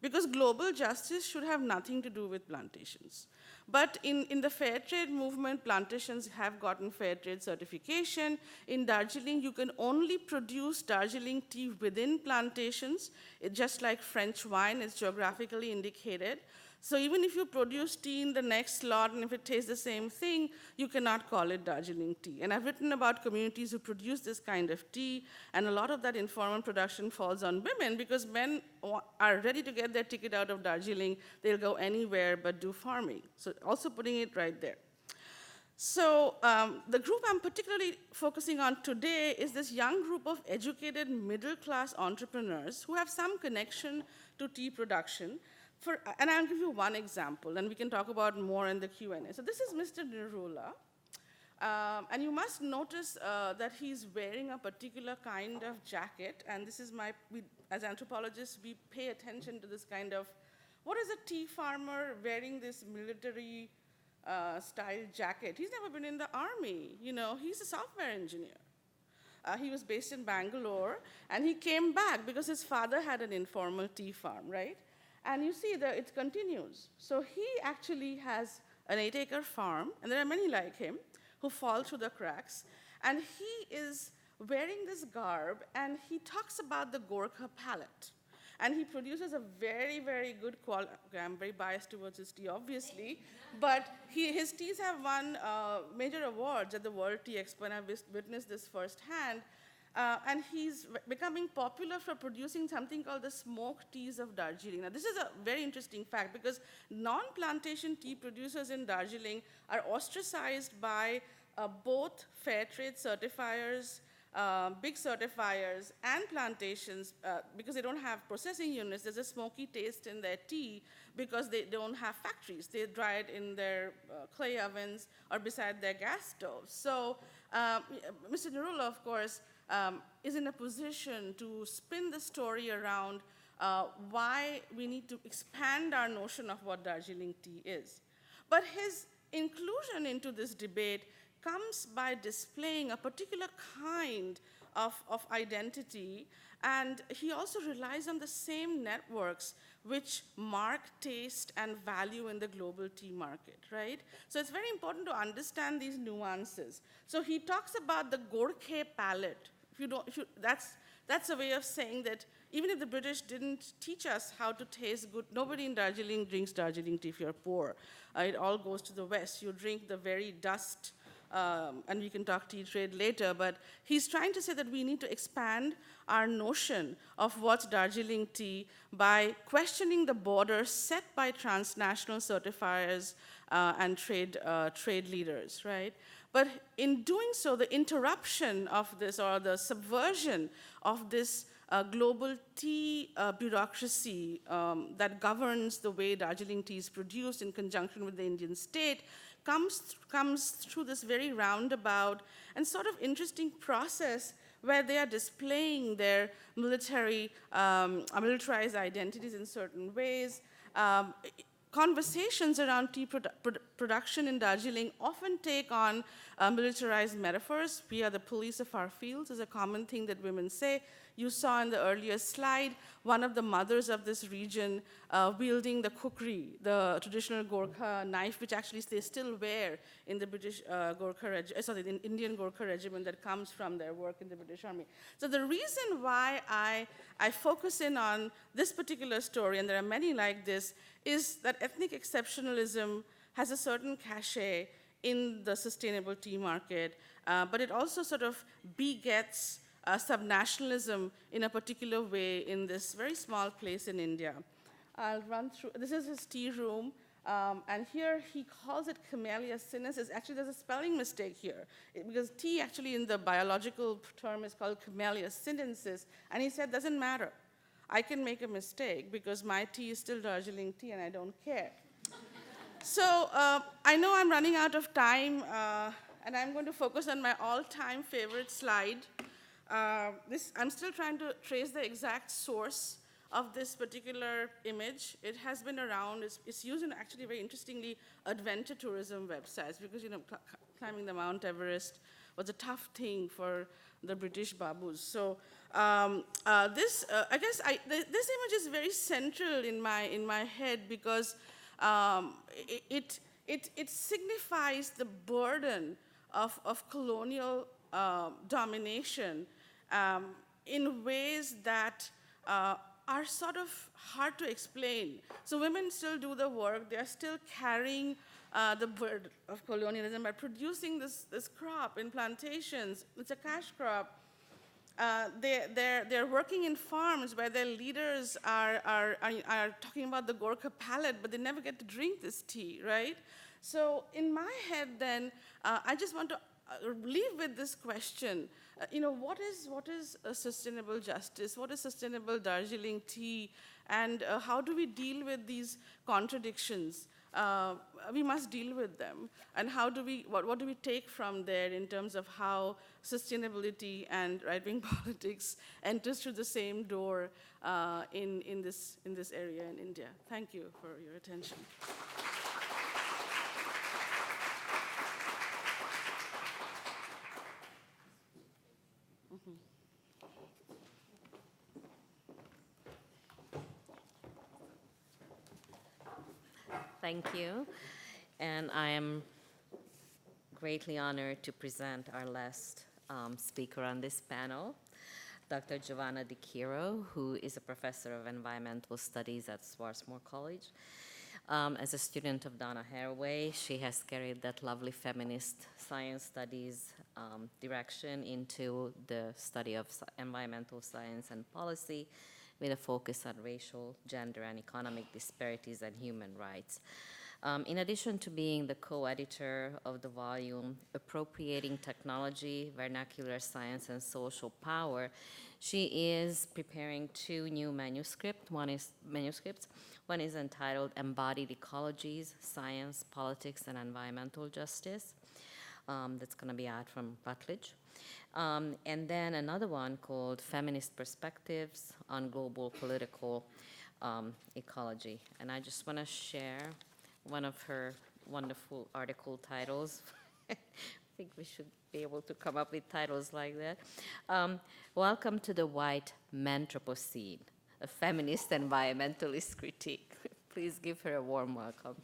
because global justice should have nothing to do with plantations. But in the fair trade movement, plantations have gotten fair trade certification. In Darjeeling, you can only produce Darjeeling tea within plantations. Just like French wine, it's geographically indicated. So even if you produce tea in the next lot, and if it tastes the same thing, you cannot call it Darjeeling tea. And I've written about communities who produce this kind of tea, and a lot of that informal production falls on women, because men are ready to get their ticket out of Darjeeling. They'll go anywhere but do farming. So also putting it right there. So the group I'm particularly focusing on today is this young group of educated middle-class entrepreneurs who have some connection to tea production. And I'll give you one example, and we can talk about more in the Q&A. So this is Mr. Nirula, and you must notice that he's wearing a particular kind of jacket, and this is as anthropologists, we pay attention to this kind of, what is a tea farmer wearing this military style jacket? He's never been in the army, he's a software engineer. He was based in Bangalore, and he came back because his father had an informal tea farm, right? And you see that it continues. So he actually has an 8-acre farm, and there are many like him who fall through the cracks. And he is wearing this garb, and he talks about the Gorkha palette. And he produces a very, very good quality. I'm very biased towards his tea, obviously, but his teas have won major awards at the World Tea Expo, and I've witnessed this firsthand. And he's becoming popular for producing something called the smoked teas of Darjeeling. Now, this is a very interesting fact, because non-plantation tea producers in Darjeeling are ostracized by both fair trade certifiers, big certifiers, and plantations, because they don't have processing units. There's a smoky taste in their tea because they don't have factories. They dry it in their clay ovens or beside their gas stoves. So Mr. Nirula, of course, is in a position to spin the story around why we need to expand our notion of what Darjeeling tea is. But his inclusion into this debate comes by displaying a particular kind of identity, and he also relies on the same networks which mark taste and value in the global tea market, right? So it's very important to understand these nuances. So he talks about the Gorkha palette. That's a way of saying that even if the British didn't teach us how to taste good, nobody in Darjeeling drinks Darjeeling tea if you're poor. It all goes to the West. You drink the very dust, and we can talk tea trade later, but he's trying to say that we need to expand our notion of what's Darjeeling tea by questioning the borders set by transnational certifiers and trade leaders, right? But in doing so, the interruption of this, or the subversion of this global tea bureaucracy that governs the way Darjeeling tea is produced in conjunction with the Indian state comes through this very roundabout and sort of interesting process where they are displaying their militarized identities in certain ways. Conversations around tea production in Darjeeling often take on militarized metaphors. We are the police of our fields is a common thing that women say. You saw in the earlier slide one of the mothers of this region wielding the kukri, the traditional Gorkha knife, which actually they still wear in the British the Indian Gorkha regiment that comes from their work in the British Army. So the reason why I focus in on this particular story, and there are many like this, is that ethnic exceptionalism has a certain cachet in the sustainable tea market, but it also sort of begets subnationalism in a particular way in this very small place in India. I'll run through, this is his tea room, and here he calls it Camellia sinensis. Actually, there's a spelling mistake here, because tea actually in the biological term is called Camellia sinensis, and he said, doesn't matter. I can make a mistake because my tea is still Darjeeling tea and I don't care. So I know I'm running out of time, and I'm going to focus on my all-time favorite slide. I'm still trying to trace the exact source of this particular image. It has been around. It's used in actually very interestingly adventure tourism websites because climbing the Mount Everest was a tough thing for the British babus. So this image is very central in my head because it signifies the burden of colonial domination in ways that are sort of hard to explain. So women still do the work. They are still carrying the burden of colonialism by producing this crop in plantations. It's a cash crop. They're working in farms where their leaders are talking about the Gorkha palate, but they never get to drink this tea, right? So in my head then, I just want to leave with this question. What is a sustainable justice? What is sustainable Darjeeling tea? And how do we deal with these contradictions? We must deal with them. And what do we take from there in terms of how sustainability and right-wing politics enters through the same door in this area in India? Thank you for your attention. Thank you. And I am greatly honored to present our last speaker on this panel, Dr. Giovanna Deckhero, who is a professor of environmental studies at Swarthmore College. As a student of Donna Haraway, she has carried that lovely feminist science studies direction into the study of environmental science and policy, with a focus on racial, gender, and economic disparities and human rights. In addition to being the co-editor of the volume, Appropriating Technology, Vernacular Science, and Social Power, she is preparing two new manuscripts. One is entitled Embodied Ecologies, Science, Politics, and Environmental Justice. That's going to be out from Rutledge. And then another one called Feminist Perspectives on Global Political Ecology. And I just want to share one of her wonderful article titles. I think we should be able to come up with titles like that. Welcome to the White Manthropocene, a feminist environmentalist critique. Please give her a warm welcome.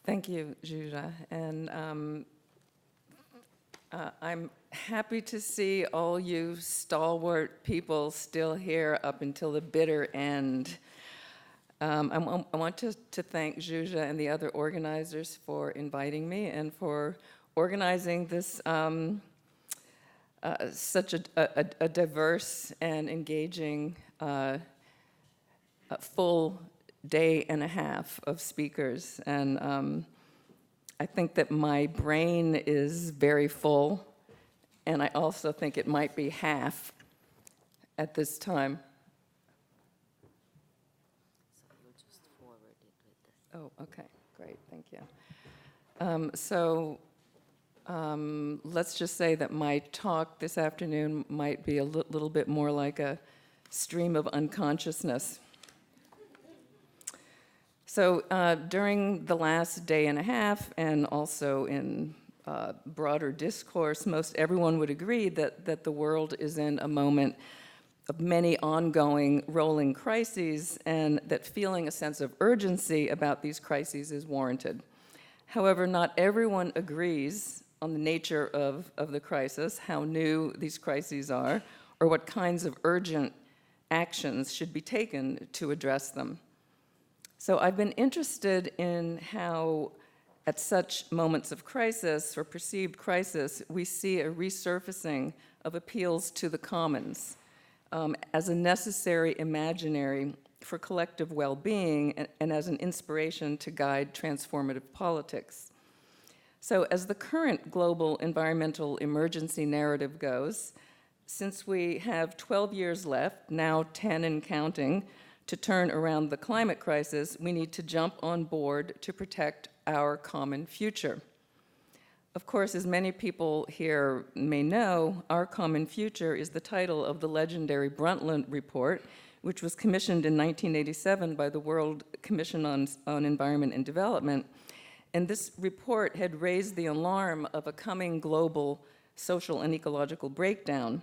Thank you, Zsuzsa. And I'm happy to see all you stalwart people still here up until the bitter end. I want to thank Zsuzsa and the other organizers for inviting me and for organizing this such a diverse and engaging full day and a half of speakers, and I think that my brain is very full, and I also think it might be half at this time. So you'll just forward it with this. Oh, okay, great, thank you. Let's just say that my talk this afternoon might be a little bit more like a stream of unconsciousness. So during the last day and a half, and also in broader discourse, most everyone would agree that the world is in a moment of many ongoing rolling crises, and that feeling a sense of urgency about these crises is warranted. However, not everyone agrees on the nature of the crisis, how new these crises are, or what kinds of urgent actions should be taken to address them. So I've been interested in how, at such moments of crisis or perceived crisis, we see a resurfacing of appeals to the commons as a necessary imaginary for collective well-being and as an inspiration to guide transformative politics. So as the current global environmental emergency narrative goes, since we have 12 years left, now 10 and counting, to turn around the climate crisis, we need to jump on board to protect our common future. Of course, as many people here may know, Our Common Future is the title of the legendary Brundtland Report, which was commissioned in 1987 by the World Commission on Environment and Development. And this report had raised the alarm of a coming global social and ecological breakdown.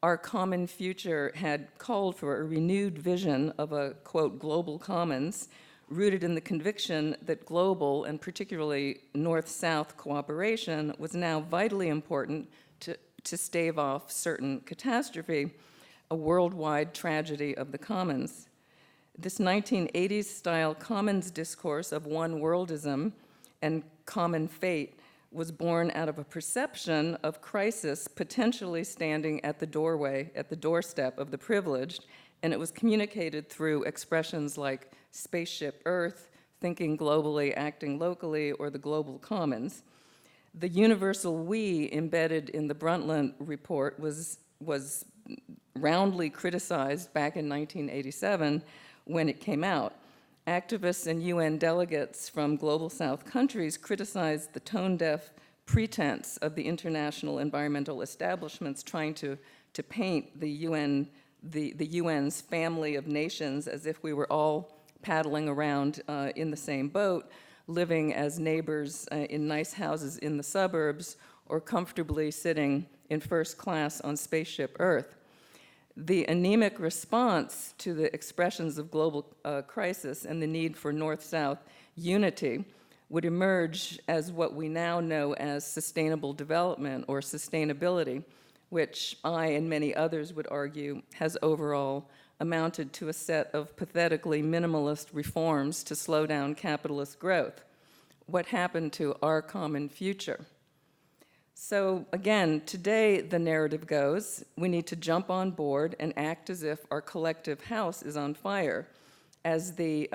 Our Common Future had called for a renewed vision of a, quote, global commons, rooted in the conviction that global, and particularly North-South cooperation, was now vitally important to stave off certain catastrophe, a worldwide tragedy of the commons. This 1980s-style commons discourse of one worldism and common fate was born out of a perception of crisis potentially standing at the doorway, at the doorstep of the privileged, and it was communicated through expressions like spaceship Earth, thinking globally, acting locally, or the global commons. The universal we embedded in the Brundtland Report was roundly criticized back in 1987 when it came out. Activists and UN delegates from Global South countries criticized the tone-deaf pretense of the international environmental establishments trying to paint the UN's family of nations as if we were all paddling around in the same boat, living as neighbors in nice houses in the suburbs, or comfortably sitting in first class on spaceship Earth. The anemic response to the expressions of global crisis and the need for North-South unity would emerge as what we now know as sustainable development or sustainability, which I and many others would argue has overall amounted to a set of pathetically minimalist reforms to slow down capitalist growth. What happened to our common future? So again, today the narrative goes, we need to jump on board and act as if our collective house is on fire, as the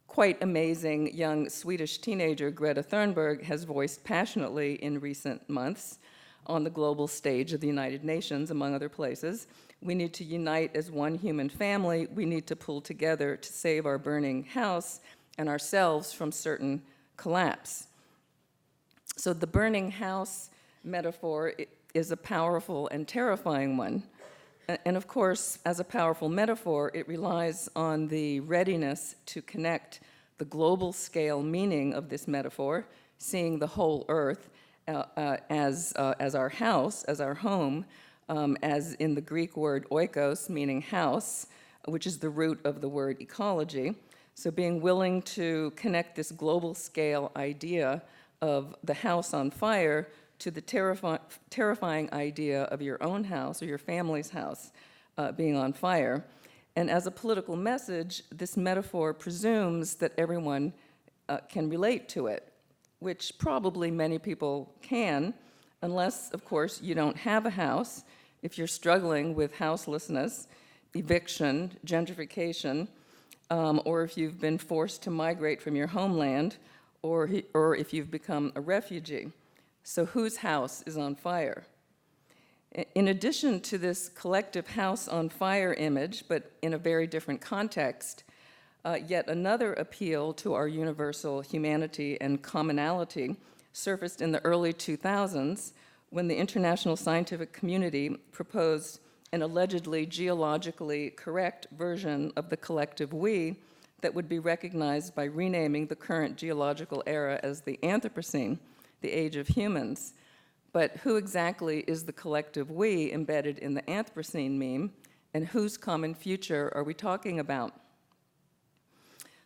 quite amazing young Swedish teenager Greta Thunberg has voiced passionately in recent months on the global stage of the United Nations, among other places. We need to unite as one human family. We need to pull together to save our burning house and ourselves from certain collapse. So the burning house metaphor is a powerful and terrifying one. And of course, as a powerful metaphor, it relies on the readiness to connect the global scale meaning of this metaphor, seeing the whole earth as our house, as our home, as in the Greek word oikos, meaning house, which is the root of the word ecology. So being willing to connect this global scale idea of the house on fire to the terrifying idea of your own house or your family's house being on fire. And as a political message, this metaphor presumes that everyone can relate to it, which probably many people can, unless, of course, you don't have a house, if you're struggling with houselessness, eviction, gentrification, or if you've been forced to migrate from your homeland, or if you've become a refugee. So whose house is on fire? In addition to this collective house on fire image, but in a very different context, yet another appeal to our universal humanity and commonality surfaced in the early 2000s when the international scientific community proposed an allegedly geologically correct version of the collective we that would be recognized by renaming the current geological era as the Anthropocene, the age of humans. But who exactly is the collective we embedded in the Anthropocene meme, and whose common future are we talking about?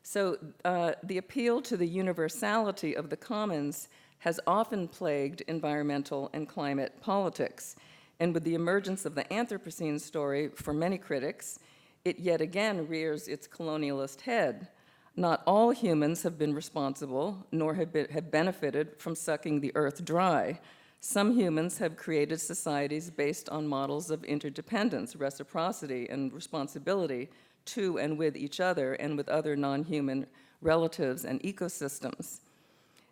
So the appeal to the universality of the commons has often plagued environmental and climate politics. And with the emergence of the Anthropocene story for many critics, it yet again rears its colonialist head. Not all humans have been responsible, nor have benefited from sucking the earth dry. Some humans have created societies based on models of interdependence, reciprocity, and responsibility to and with each other and with other non-human relatives and ecosystems.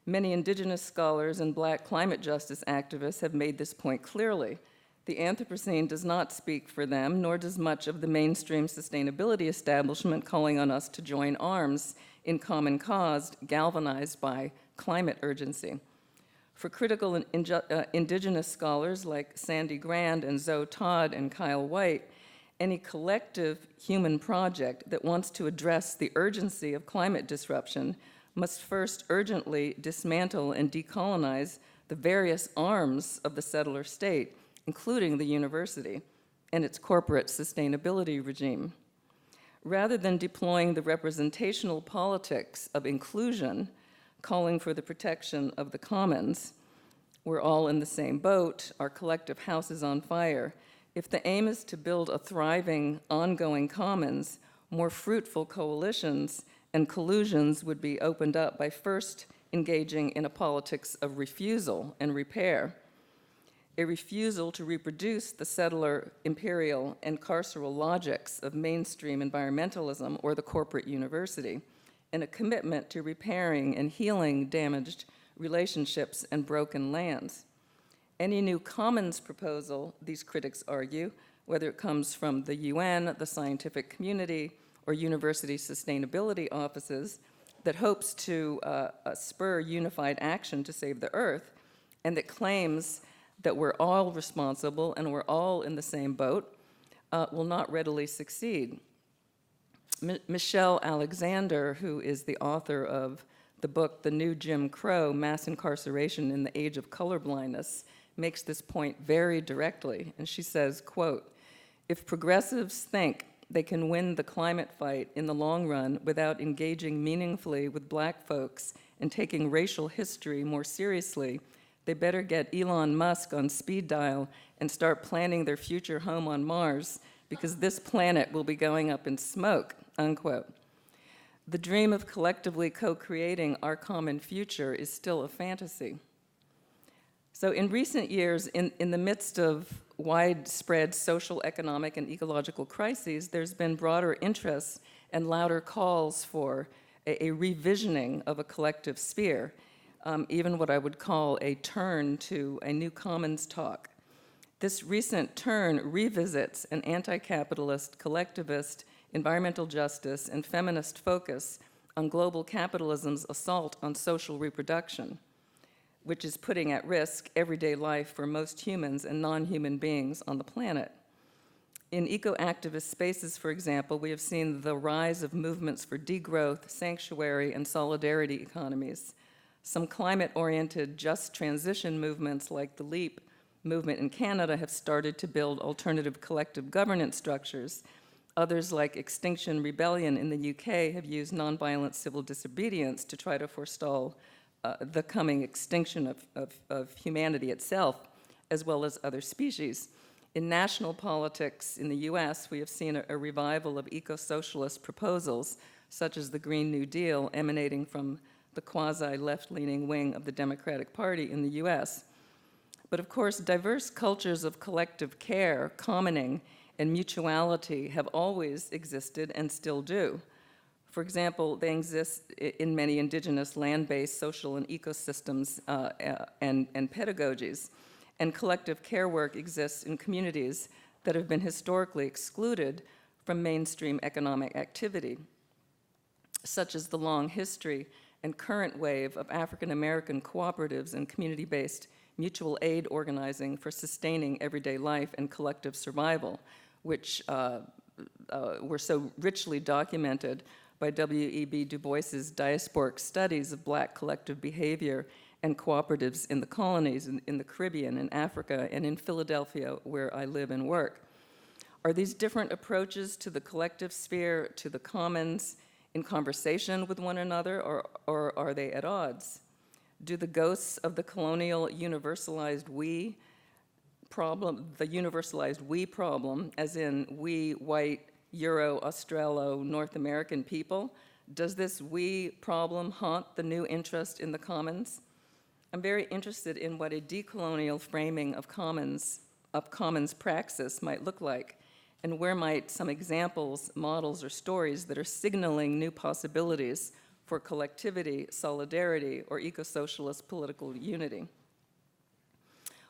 Many indigenous scholars and Black climate justice activists have made this point clearly. The Anthropocene does not speak for them, nor does much of the mainstream sustainability establishment calling on us to join arms in common cause, galvanized by climate urgency. For critical indigenous scholars like Sandy Grand and Zoe Todd and Kyle White, any collective human project that wants to address the urgency of climate disruption must first urgently dismantle and decolonize the various arms of the settler state, including the university and its corporate sustainability regime. Rather than deploying the representational politics of inclusion, calling for the protection of the commons, we're all in the same boat, our collective house is on fire. If the aim is to build a thriving, ongoing commons, more fruitful coalitions and collusions would be opened up by first engaging in a politics of refusal and repair, a refusal to reproduce the settler, imperial, and carceral logics of mainstream environmentalism or the corporate university, and a commitment to repairing and healing damaged relationships and broken lands. Any new commons proposal, these critics argue, whether it comes from the UN, the scientific community, or university sustainability offices, that hopes to spur unified action to save the earth, and that claims that we're all responsible and we're all in the same boat, will not readily succeed. Michelle Alexander, who is the author of the book, The New Jim Crow, Mass Incarceration in the Age of Colorblindness, makes this point very directly, and she says, quote, "If progressives think they can win the climate fight in the long run without engaging meaningfully with Black folks and taking racial history more seriously, they better get Elon Musk on speed dial and start planning their future home on Mars, because this planet will be going up in smoke," unquote. The dream of collectively co-creating our common future is still a fantasy. So in recent years, in the midst of widespread social, economic, and ecological crises, there's been broader interest and louder calls for a revisioning of a collective sphere, even what I would call a turn to a new commons talk. This recent turn revisits an anti-capitalist, collectivist, environmental justice, and feminist focus on global capitalism's assault on social reproduction, which is putting at risk everyday life for most humans and non-human beings on the planet. In eco-activist spaces, for example, we have seen the rise of movements for degrowth, sanctuary, and solidarity economies. Some climate-oriented just transition movements like the LEAP movement in Canada have started to build alternative collective governance structures. Others, like Extinction Rebellion in the UK, have used nonviolent civil disobedience to try to forestall the coming extinction of humanity itself, as well as other species. In national politics in the US, we have seen a revival of eco-socialist proposals, such as the Green New Deal, emanating from the quasi-left-leaning wing of the Democratic Party in the US. But of course, diverse cultures of collective care, commoning, and mutuality have always existed and still do. For example, they exist in many indigenous land-based social and ecosystems and pedagogies, and collective care work exists in communities that have been historically excluded from mainstream economic activity, such as the long history and current wave of African American cooperatives and community-based mutual aid organizing for sustaining everyday life and collective survival, which were so richly documented by W.E.B. Du Bois's diasporic studies of Black collective behavior and cooperatives in the colonies, in the Caribbean, in Africa, and in Philadelphia, where I live and work. Are these different approaches to the collective sphere, to the commons, in conversation with one another, or are they at odds? Do the ghosts of the colonial universalized we problem, the universalized we problem, as in we white, Euro, Australo, North American people, does this we problem haunt the new interest in the commons? I'm very interested in what a decolonial framing of commons praxis might look like, and where might some examples, models, or stories that are signaling new possibilities for collectivity, solidarity, or eco-socialist political unity.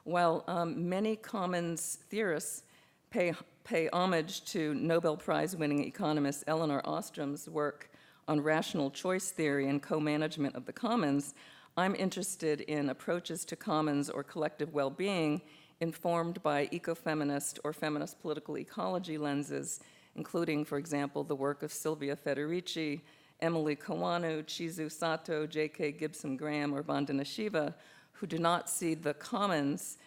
While many commons theorists pay homage to Nobel Prize-winning economist Elinor Ostrom's work on rational choice theory and co-management of the commons, I'm interested in approaches to commons or collective well-being informed by ecofeminist or feminist political ecology lenses, including, for example, the work of Silvia Federici, Emily Kawanu, Chizu Sato, J.K. Gibson Graham, or Vandana Shiva, who do not see the commons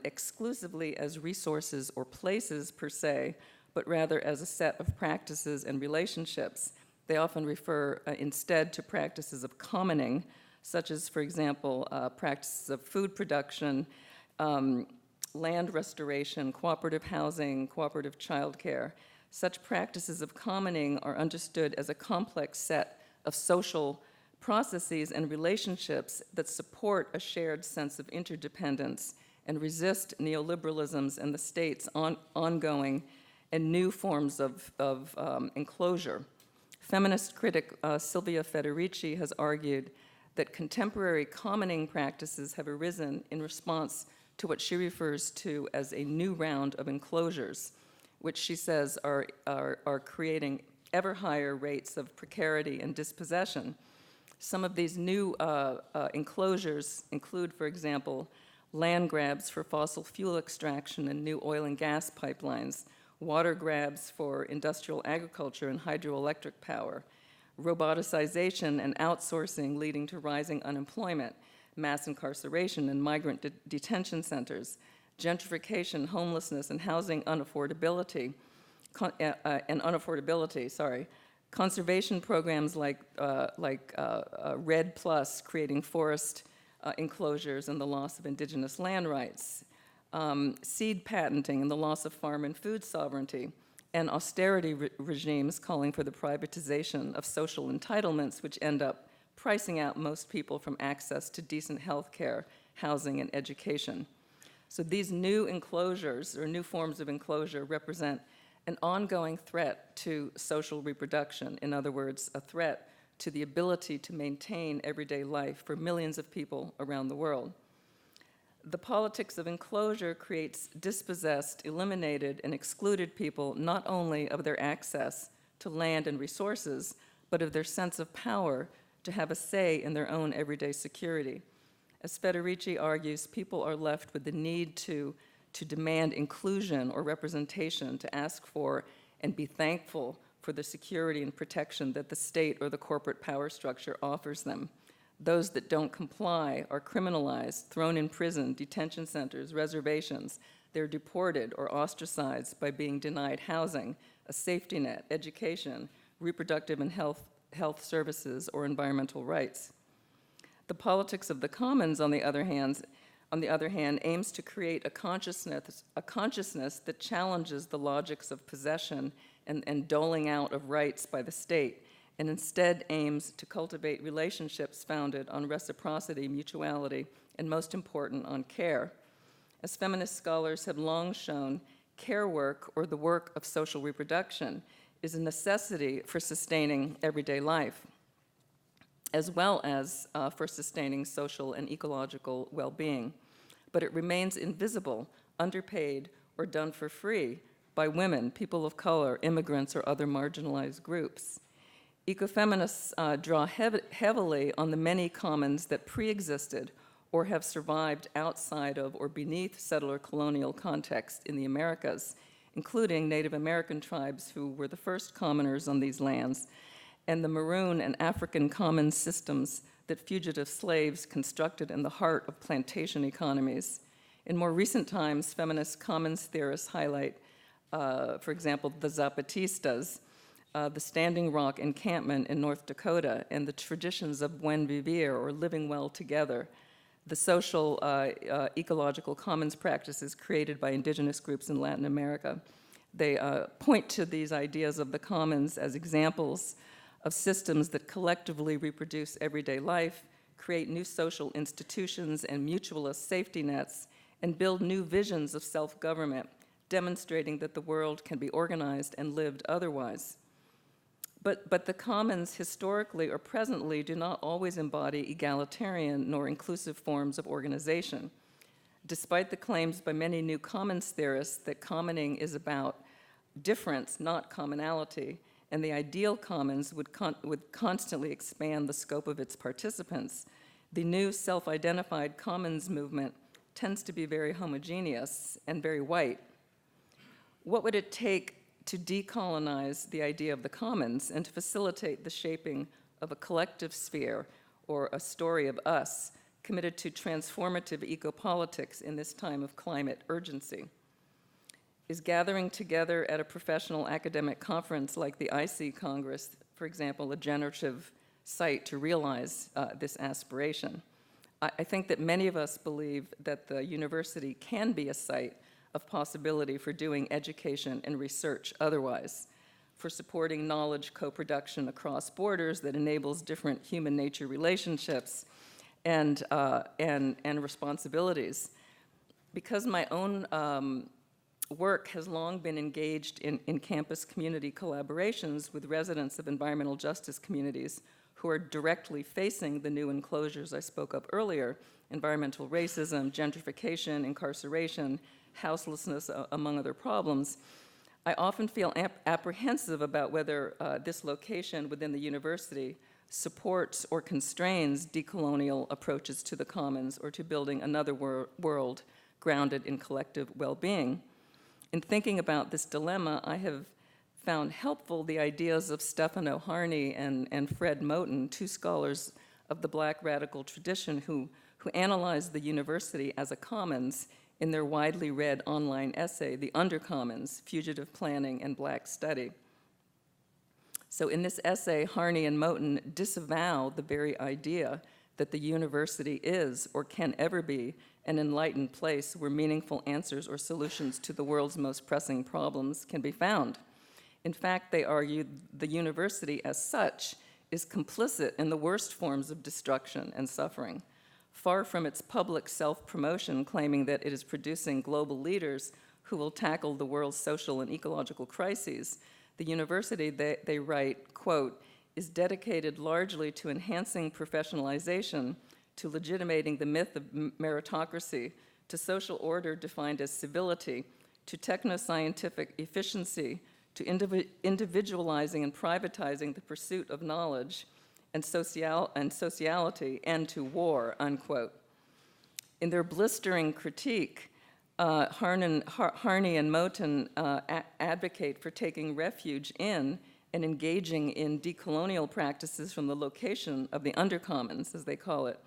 exclusively as resources or places per se, but rather as a set of practices and relationships. They often refer instead to practices of commoning, such as, for example, practices of food production, land restoration, cooperative housing, cooperative childcare. Such practices of commoning are understood as a complex set of social processes and relationships that support a shared sense of interdependence and resist neoliberalism's and the state's ongoing and new forms of enclosure. Feminist critic Silvia Federici has argued that contemporary commoning practices have arisen in response to what she refers to as a new round of enclosures, which she says are creating ever higher rates of precarity and dispossession. Some of these new enclosures include, for example, land grabs for fossil fuel extraction and new oil and gas pipelines, water grabs for industrial agriculture and hydroelectric power, roboticization and outsourcing leading to rising unemployment, mass incarceration and migrant detention centers, gentrification, homelessness, and housing unaffordability, conservation programs like REDD Plus, creating forest enclosures and the loss of indigenous land rights, seed patenting and the loss of farm and food sovereignty, and austerity regimes calling for the privatization of social entitlements, which end up pricing out most people from access to decent health care, housing, and education. So these new enclosures, or new forms of enclosure, represent an ongoing threat to social reproduction. In other words, a threat to the ability to maintain everyday life for millions of people around the world. The politics of enclosure creates dispossessed, eliminated, and excluded people not only of their access to land and resources, but of their sense of power to have a say in their own everyday security. As Federici argues, people are left with the need to demand inclusion or representation, to ask for and be thankful for the security and protection that the state or the corporate power structure offers them. Those that don't comply are criminalized, thrown in prison, detention centers, reservations. They're deported or ostracized by being denied housing, a safety net, education, reproductive and health services, or environmental rights. The politics of the commons, on the other hand, aims to create a consciousness that challenges the logics of possession and doling out of rights by the state, and instead aims to cultivate relationships founded on reciprocity, mutuality, and most important, on care. As feminist scholars have long shown, care work, or the work of social reproduction, is a necessity for sustaining everyday life, as well as for sustaining social and ecological well-being. But it remains invisible, underpaid, or done for free by women, people of color, immigrants, or other marginalized groups. Ecofeminists draw heavily on the many commons that pre-existed or have survived outside of or beneath settler colonial context in the Americas, including Native American tribes who were the first commoners on these lands, and the Maroon and African common systems that fugitive slaves constructed in the heart of plantation economies. In more recent times, feminist commons theorists highlight, for example, the Zapatistas, the Standing Rock encampment in North Dakota, and the traditions of buen vivir, or living well together, the social ecological commons practices created by indigenous groups in Latin America. They point to these ideas of the commons as examples of systems that collectively reproduce everyday life, create new social institutions and mutualist safety nets, and build new visions of self-government, demonstrating that the world can be organized and lived otherwise. But the commons historically or presently do not always embody egalitarian nor inclusive forms of organization. Despite the claims by many new commons theorists that commoning is about difference, not commonality, and the ideal commons would constantly expand the scope of its participants, the new self-identified commons movement tends to be very homogeneous and very white. What would it take to decolonize the idea of the commons and to facilitate the shaping of a collective sphere or a story of us committed to transformative ecopolitics in this time of climate urgency? Is gathering together at a professional academic conference like the iSEE Congress, for example, a generative site to realize this aspiration? I think that many of us believe that the university can be a site of possibility for doing education and research otherwise, for supporting knowledge co-production across borders that enables different human nature relationships and responsibilities. Because my own work has long been engaged in campus community collaborations with residents of environmental justice communities who are directly facing the new enclosures I spoke of earlier, environmental racism, gentrification, incarceration, houselessness, among other problems, I often feel apprehensive about whether this location within the university supports or constrains decolonial approaches to the commons or to building another world grounded in collective well-being. In thinking about this dilemma, I have found helpful the ideas of Stefano Harney and Fred Moten, two scholars of the Black radical tradition who analyzed the university as a commons in their widely read online essay, The Undercommons, Fugitive Planning and Black Study. So in this essay, Harney and Moten disavow the very idea that the university is or can ever be an enlightened place where meaningful answers or solutions to the world's most pressing problems can be found. In fact, they argue the university as such is complicit in the worst forms of destruction and suffering. Far from its public self-promotion claiming that it is producing global leaders who will tackle the world's social and ecological crises, the university, they write, quote, is dedicated largely to enhancing professionalization, to legitimating the myth of meritocracy, to social order defined as civility, to techno-scientific efficiency, to individualizing and privatizing the pursuit of knowledge and sociality, and to war, unquote. In their blistering critique, Harney and Moten advocate for taking refuge in and engaging in decolonial practices from the location of the undercommons, as they call it,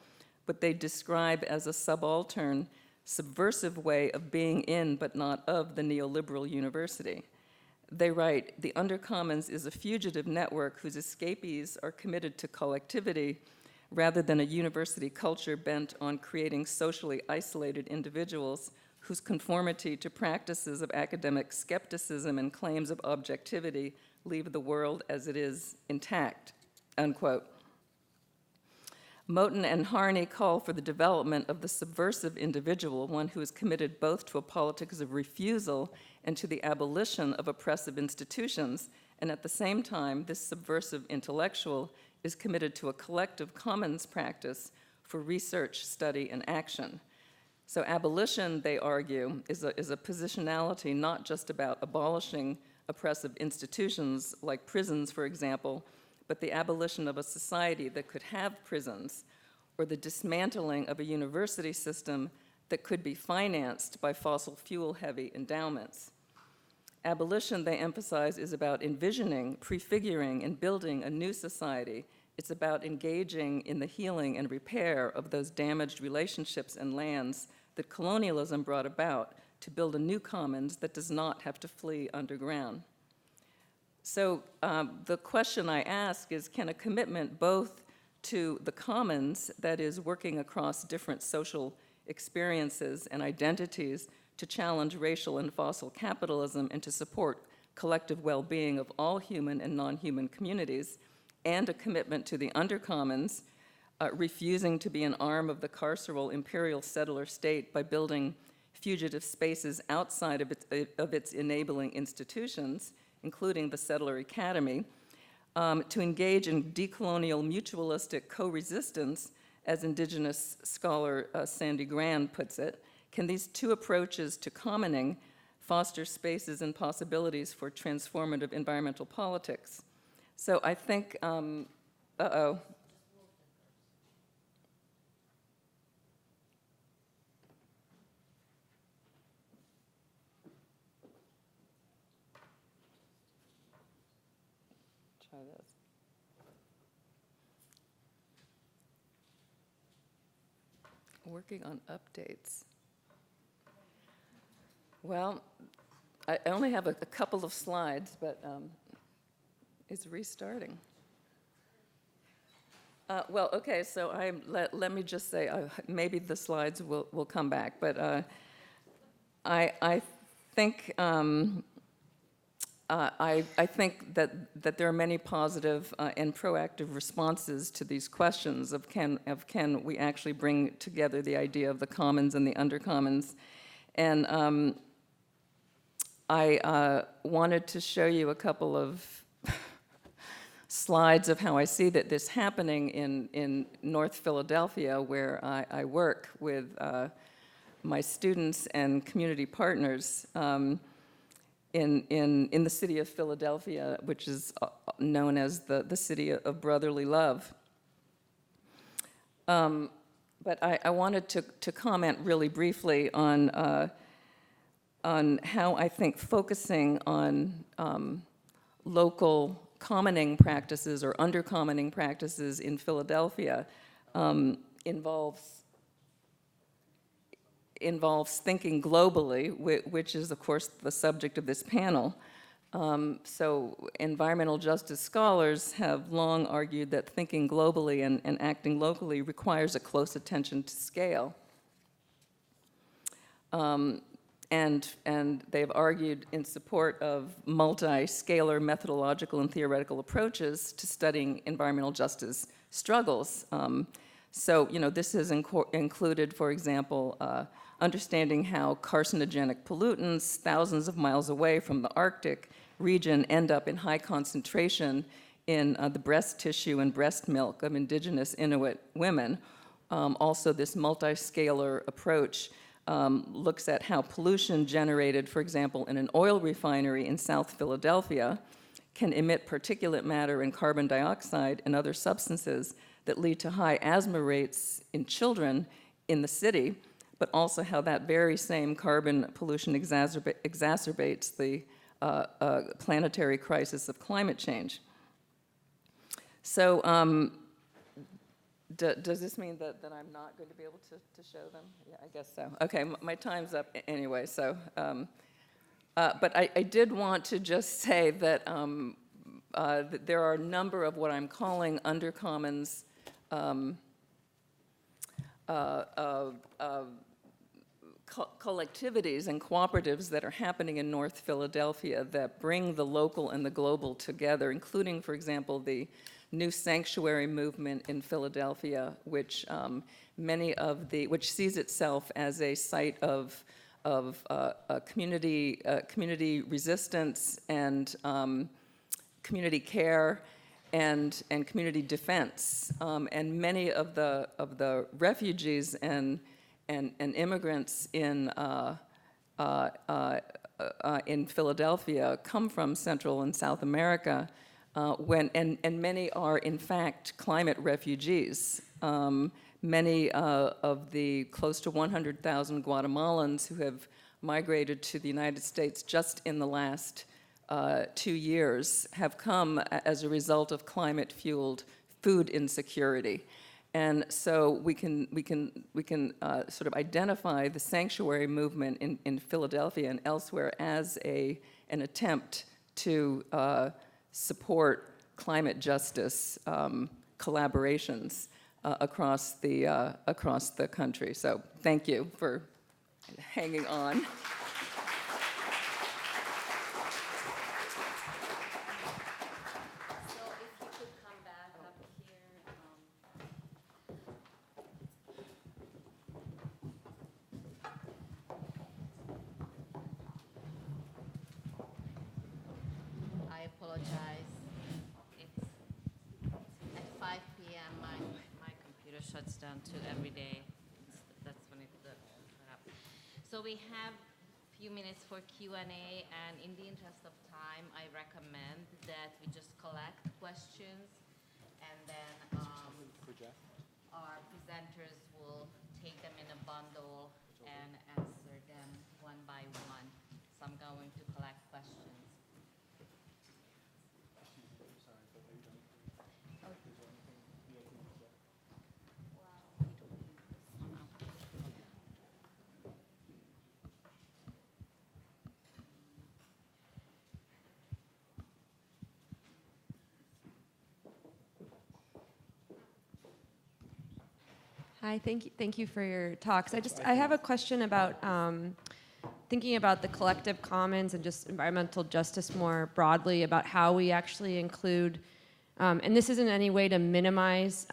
what they describe as a subaltern, subversive way of being in but not of the neoliberal university. They write, the undercommons is a fugitive network whose escapees are committed to collectivity rather than a university culture bent on creating socially isolated individuals whose conformity to practices of academic skepticism and claims of objectivity leave the world as it is intact, unquote. Moten and Harney call for the development of the subversive individual, one who is committed both to a politics of refusal and to the abolition of oppressive institutions, And at the same time, this subversive intellectual is committed to a collective commons practice for research, study, and action. So abolition, they argue, is a positionality not just about abolishing oppressive institutions like prisons, for example, but the abolition of a society that could have prisons, or the dismantling of a university system that could be financed by fossil fuel-heavy endowments. Abolition, they emphasize, is about envisioning, prefiguring, and building a new society. It's about engaging in the healing and repair of those damaged relationships and lands that colonialism brought about to build a new commons that does not have to flee underground. So the question I ask is, can a commitment both to the commons, that is, working across different social experiences and identities to challenge racial and fossil capitalism and to support collective well-being of all human and non-human communities, and a commitment to the undercommons, refusing to be an arm of the carceral imperial settler state by building fugitive spaces outside of its enabling institutions, including the Settler Academy, to engage in decolonial mutualistic co-resistance, as Indigenous scholar Sandy Grand puts it. Can these two approaches to commoning foster spaces and possibilities for transformative environmental politics? So I think, uh-oh. Try this. Working on updates. Well, I only have a couple of slides, but it's restarting. Well, okay, so let me just say, maybe the slides will come back, but I think I think that there are many positive and proactive responses to these questions of can we actually bring together the idea of the commons and the undercommons. And I wanted to show you a couple of slides of how I see that this happening in North Philadelphia, where I work with my students and community partners. In the city of Philadelphia, which is known as the city of brotherly love. But I wanted to comment really briefly on how I think focusing on local commoning practices or undercommoning practices in Philadelphia involves thinking globally, which is, of course, the subject of this panel. So environmental justice scholars have long argued that thinking globally and acting locally requires a close attention to scale. And they've argued in support of multi-scalar methodological and theoretical approaches to studying environmental justice struggles. So, you know, this has included, for example, understanding how carcinogenic pollutants thousands of miles away from the Arctic region end up in high concentration in the breast tissue and breast milk of indigenous Inuit women. Also, this multi-scalar approach looks at how pollution generated, for example, in an oil refinery in South Philadelphia can emit particulate matter and carbon dioxide and other substances that lead to high asthma rates in children in the city, but also how that very same carbon pollution exacerbates the planetary crisis of climate change. So does this mean that I'm not going to be able to show them? Yeah, I guess so. Okay, my time's up anyway, so. But I did want to just say that there are a number of what I'm calling undercommons collectivities and cooperatives that are happening in North Philadelphia that bring the local and the global together, including, for example, the new sanctuary movement in Philadelphia, which which sees itself as a site of community resistance and community care and community defense. And many of the refugees and immigrants in Philadelphia come from Central and South America, and many are in fact climate refugees. Many of the close to 100,000 Guatemalans who have migrated to the United States just in the last 2 years have come as a result of climate-fueled food insecurity. And so we can sort of identify the sanctuary movement in Philadelphia and elsewhere as an attempt to support climate justice collaborations across the country. So thank you for hanging on. So if you could come back up here. I apologize. It's at 5 p.m. My computer shuts down too every day. That's when it shut up. So we have a few minutes for Q&A, and in the interest of time, I recommend that we just collect questions, and then our presenters will take them in a bundle and answer them one by one. So I'm going to collect questions. Hi, thank you for your talks. I have a question about thinking about the collective commons and just environmental justice more broadly, about how we actually include, and this isn't any way to minimize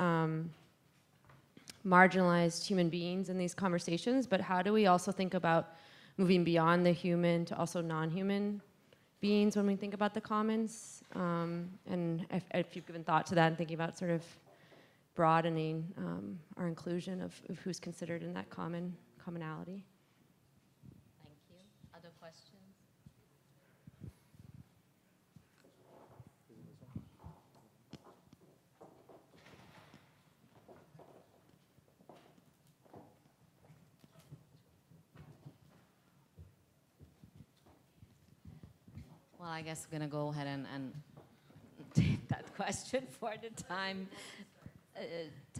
marginalized human beings in these conversations, but how do we also think about moving beyond the human to also non-human beings when we think about the commons? And if you've given thought to that and thinking about sort of broadening our inclusion of who's considered in that commonality. Thank you. Other questions? Well, I guess we're going to go ahead and take that question for the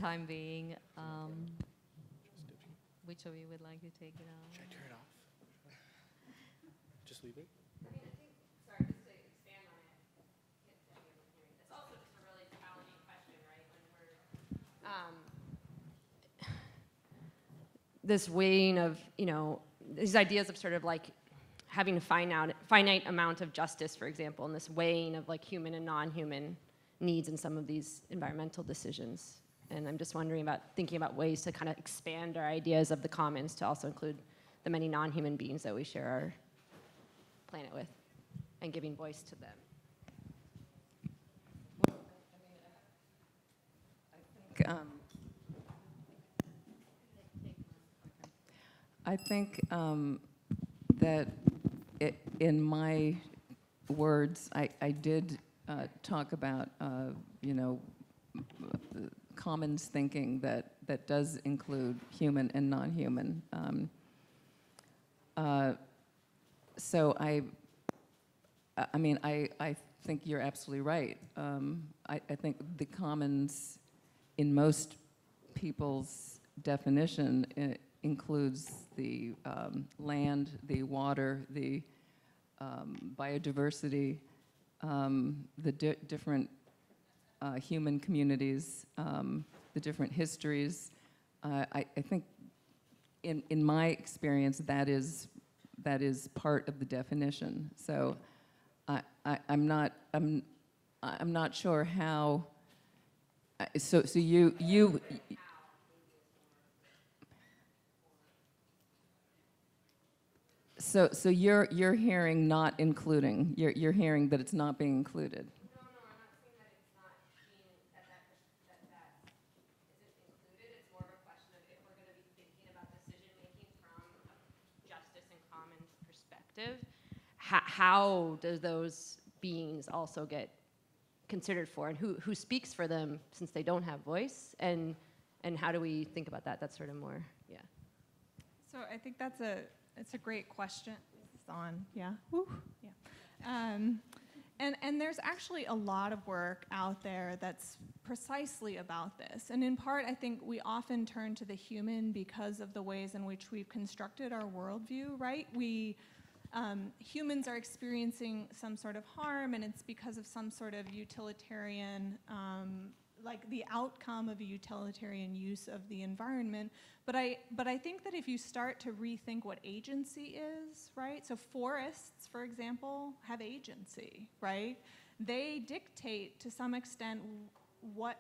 time being. Which of you would like to take it on? Should I turn it off? Just leave it? I mean, I think, sorry, just to expand on it, it's also just a really challenging question, right? When we're, this weighing of, these ideas of sort of like having a finite amount of justice, for example, and this weighing of like human and non-human needs in some of these environmental decisions. And I'm just wondering about thinking about ways to kind of expand our ideas of the commons to also include the many non-human beings that we share our planet with, and giving voice to them. I think that in my words, I did talk about, commons thinking that does include human and non-human. So I think you're absolutely right. I think the commons in most people's definition includes the land, the water, the biodiversity, the different human communities, the different histories. I think, in my experience, that is part of the definition. So I'm not sure how. So you. So you're hearing not including. You're hearing that it's not being included. No, how do those beings also get considered for, and who speaks for them since they don't have voice, and how do we think about that? That's sort of more, yeah. So I think it's a great question. It's on, yeah. Woo. Yeah. And there's actually a lot of work out there that's precisely about this. And in part, I think we often turn to the human because of the ways in which we've constructed our worldview, right? Humans are experiencing some sort of harm, and it's because of some sort of utilitarian, like the outcome of a utilitarian use of the environment. But I think that if you start to rethink what agency is, right? So forests, for example, have agency, right? They dictate to some extent what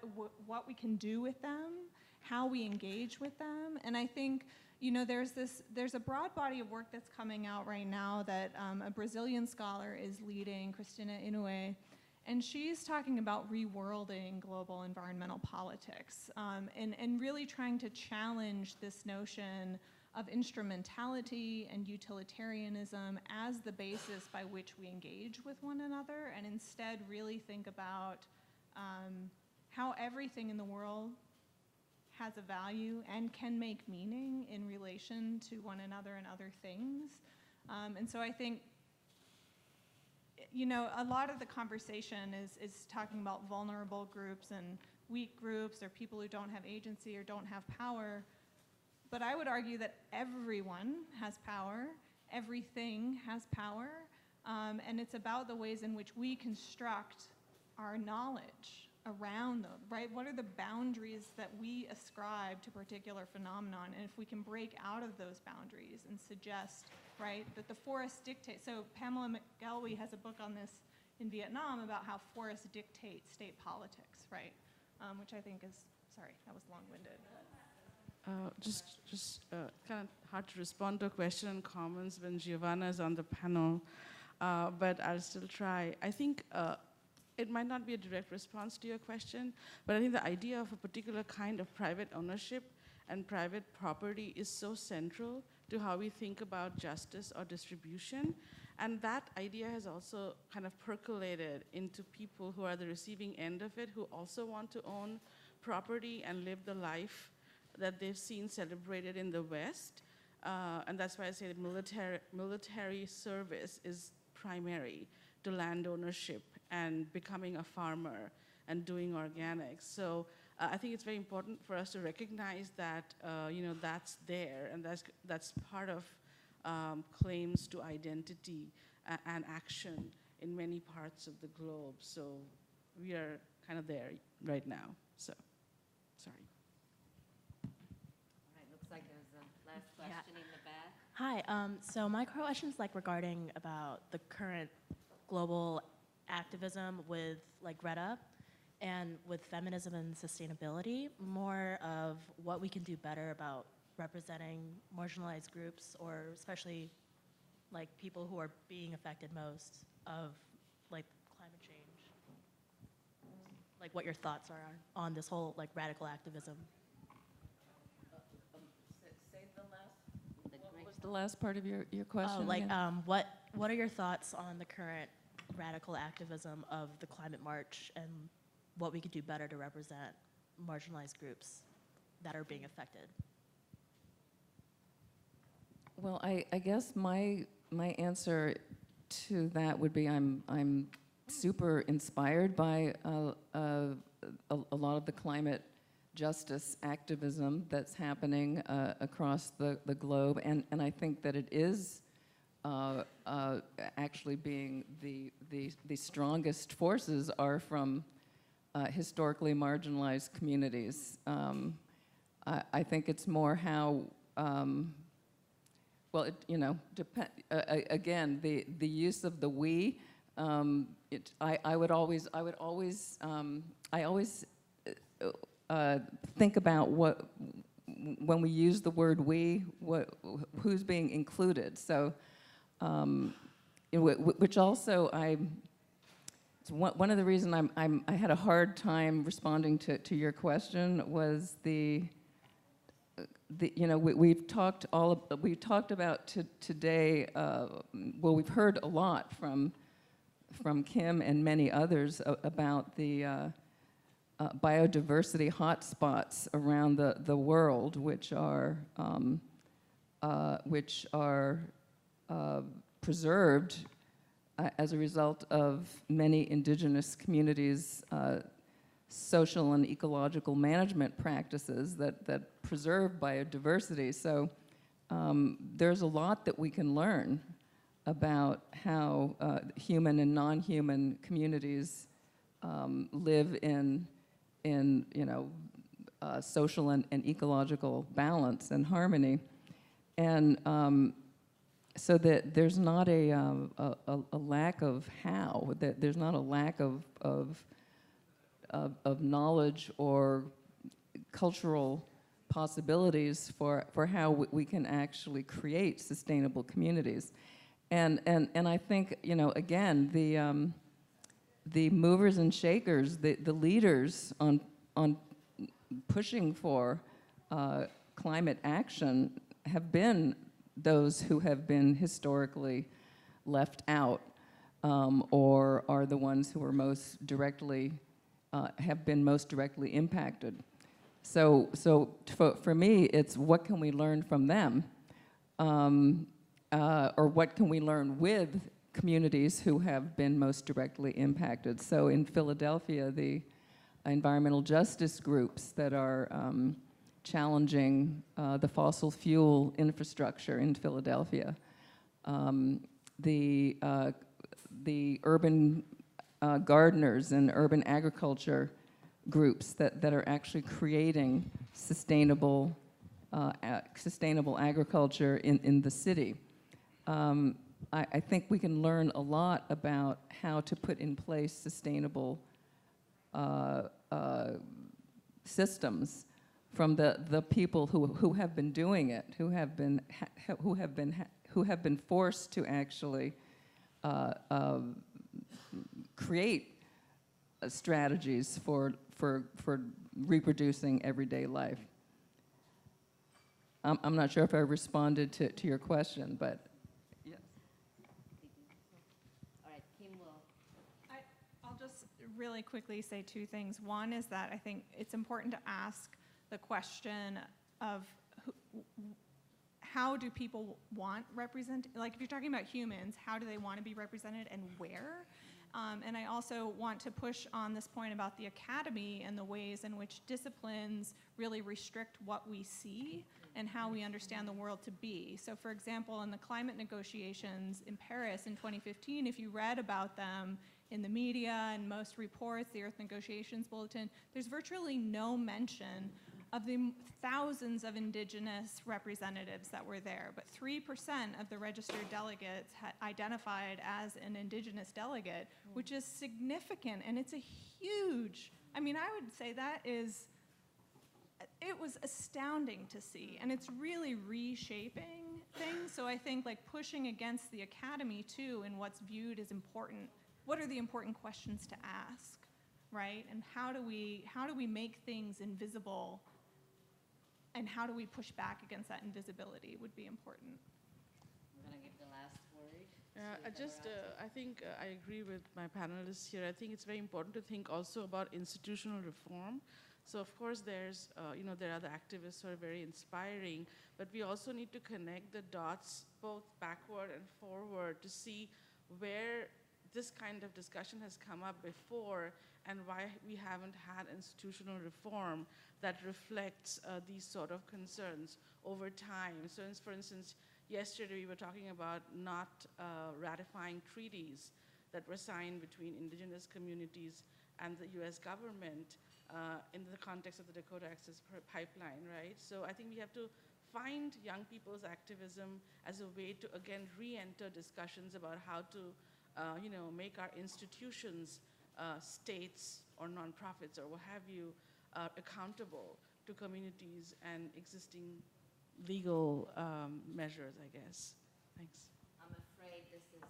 we can do with them, how we engage with them, and I think, you know, there's a broad body of work that's coming out right now that a Brazilian scholar is leading, Cristina Inoue, and she's talking about reworlding global environmental politics, and really trying to challenge this notion of instrumentality and utilitarianism as the basis by which we engage with one another, and instead really think about how everything in the world has a value and can make meaning in relation to one another and other things. And so I think, you know, a lot of the conversation is talking about vulnerable groups and weak groups or people who don't have agency or don't have power. But I would argue that everyone has power, everything has power, and it's about the ways in which we construct our knowledge around them, right? What are the boundaries that we ascribe to particular phenomenon? And if we can break out of those boundaries and suggest, right, that the forests dictate. So Pamela McElwee has a book on this in Vietnam about how forests dictate state politics, right? Which I think is, sorry, that was long-winded. Just kind of hard to respond to a question and comments when Giovanna is on the panel, but I'll still try. I think it might not be a direct response to your question, but I think the idea of a particular kind of private ownership and private property is so central to how we think about justice or distribution. And that idea has also kind of percolated into people who are the receiving end of it, who also want to own property and live the life that they've seen celebrated in the West. And that's why I say that military service is primary to land ownership and becoming a farmer and doing organics. So I think it's very important for us to recognize that you know, that's there, and that's part of claims to identity and action in many parts of the globe. So we are kind of there right now. So, sorry. All right, looks like there's a last question in the back. Hi, so my question is like regarding about the current global activism with like Greta and with feminism and sustainability, more of what we can do better about representing marginalized groups, or especially like people who are being affected most of like climate change. Like what your thoughts are on this whole like radical activism. Say the last, what was the last part of your question? Oh, like again? what are your thoughts on the current radical activism of the climate march and what we could do better to represent marginalized groups that are being affected? Well, I guess my answer to that would be I'm super inspired by a lot of the climate justice activism that's happening across the globe, and I think that it is actually being the strongest forces are from historically marginalized communities. I think it's more how, well, it, you know, again, the use of the we. I always think about what, when we use the word we, who's being included. So, which also it's one of the reasons I had a hard time responding to your question was we've talked about today. Well, we've heard a lot from Kim and many others about the biodiversity hotspots around the world, which are preserved as a result of many indigenous communities' social and ecological management practices that preserve biodiversity. So there's a lot that we can learn about how human and non-human communities live in social and ecological balance and harmony. And so that there's not a lack of how, that there's not a lack of knowledge or cultural possibilities for how we can actually create sustainable communities. And I think, again, the movers and shakers, the leaders on pushing for climate action have been those who have been historically left out, or are the ones who are most directly, have been most directly impacted. So for me, it's what can we learn from them, or what can we learn with communities who have been most directly impacted. So in Philadelphia, the environmental justice groups that are challenging the fossil fuel infrastructure in Philadelphia, the urban gardeners and urban agriculture groups that are actually creating sustainable agriculture in the city. I think we can learn a lot about how to put in place sustainable systems from the people who have been doing it, who have been forced to actually create strategies for reproducing everyday life. I'm not sure if I responded to your question, but yes. All right, Kim will. I'll just really quickly say two things. One is that I think it's important to ask the question of how do people want represented, like if you're talking about humans, how do they want to be represented and where? And I also want to push on this point about the academy and the ways in which disciplines really restrict what we see and how we understand the world to be. So for example, in the climate negotiations in Paris in 2015, if you read about them in the media and most reports, the Earth Negotiations Bulletin, there's virtually no mention of the thousands of indigenous representatives that were there, but 3% of the registered delegates identified as an indigenous delegate, which is significant, and it's a huge, I mean, I would say that is, it was astounding to see, and it's really reshaping things. So I think like pushing against the academy too in what's viewed as important, what are the important questions to ask, right? And how do we make things invisible, and how do we push back against that invisibility would be important. I'm going to give the last word. I think I agree with my panelists here. I think it's very important to think also about institutional reform. So of course there's, there are the activists who are very inspiring, but we also need to connect the dots both backward and forward to see where this kind of discussion has come up before and why we haven't had institutional reform that reflects these sort of concerns over time. So for instance, yesterday we were talking about not ratifying treaties that were signed between indigenous communities and the US government in the context of the Dakota Access Pipeline, right? So I think we have to find young people's activism as a way to, again, re-enter discussions about how to make our institutions, states or nonprofits or what have you, accountable to communities and existing legal measures, I guess. Thanks. I'm afraid this is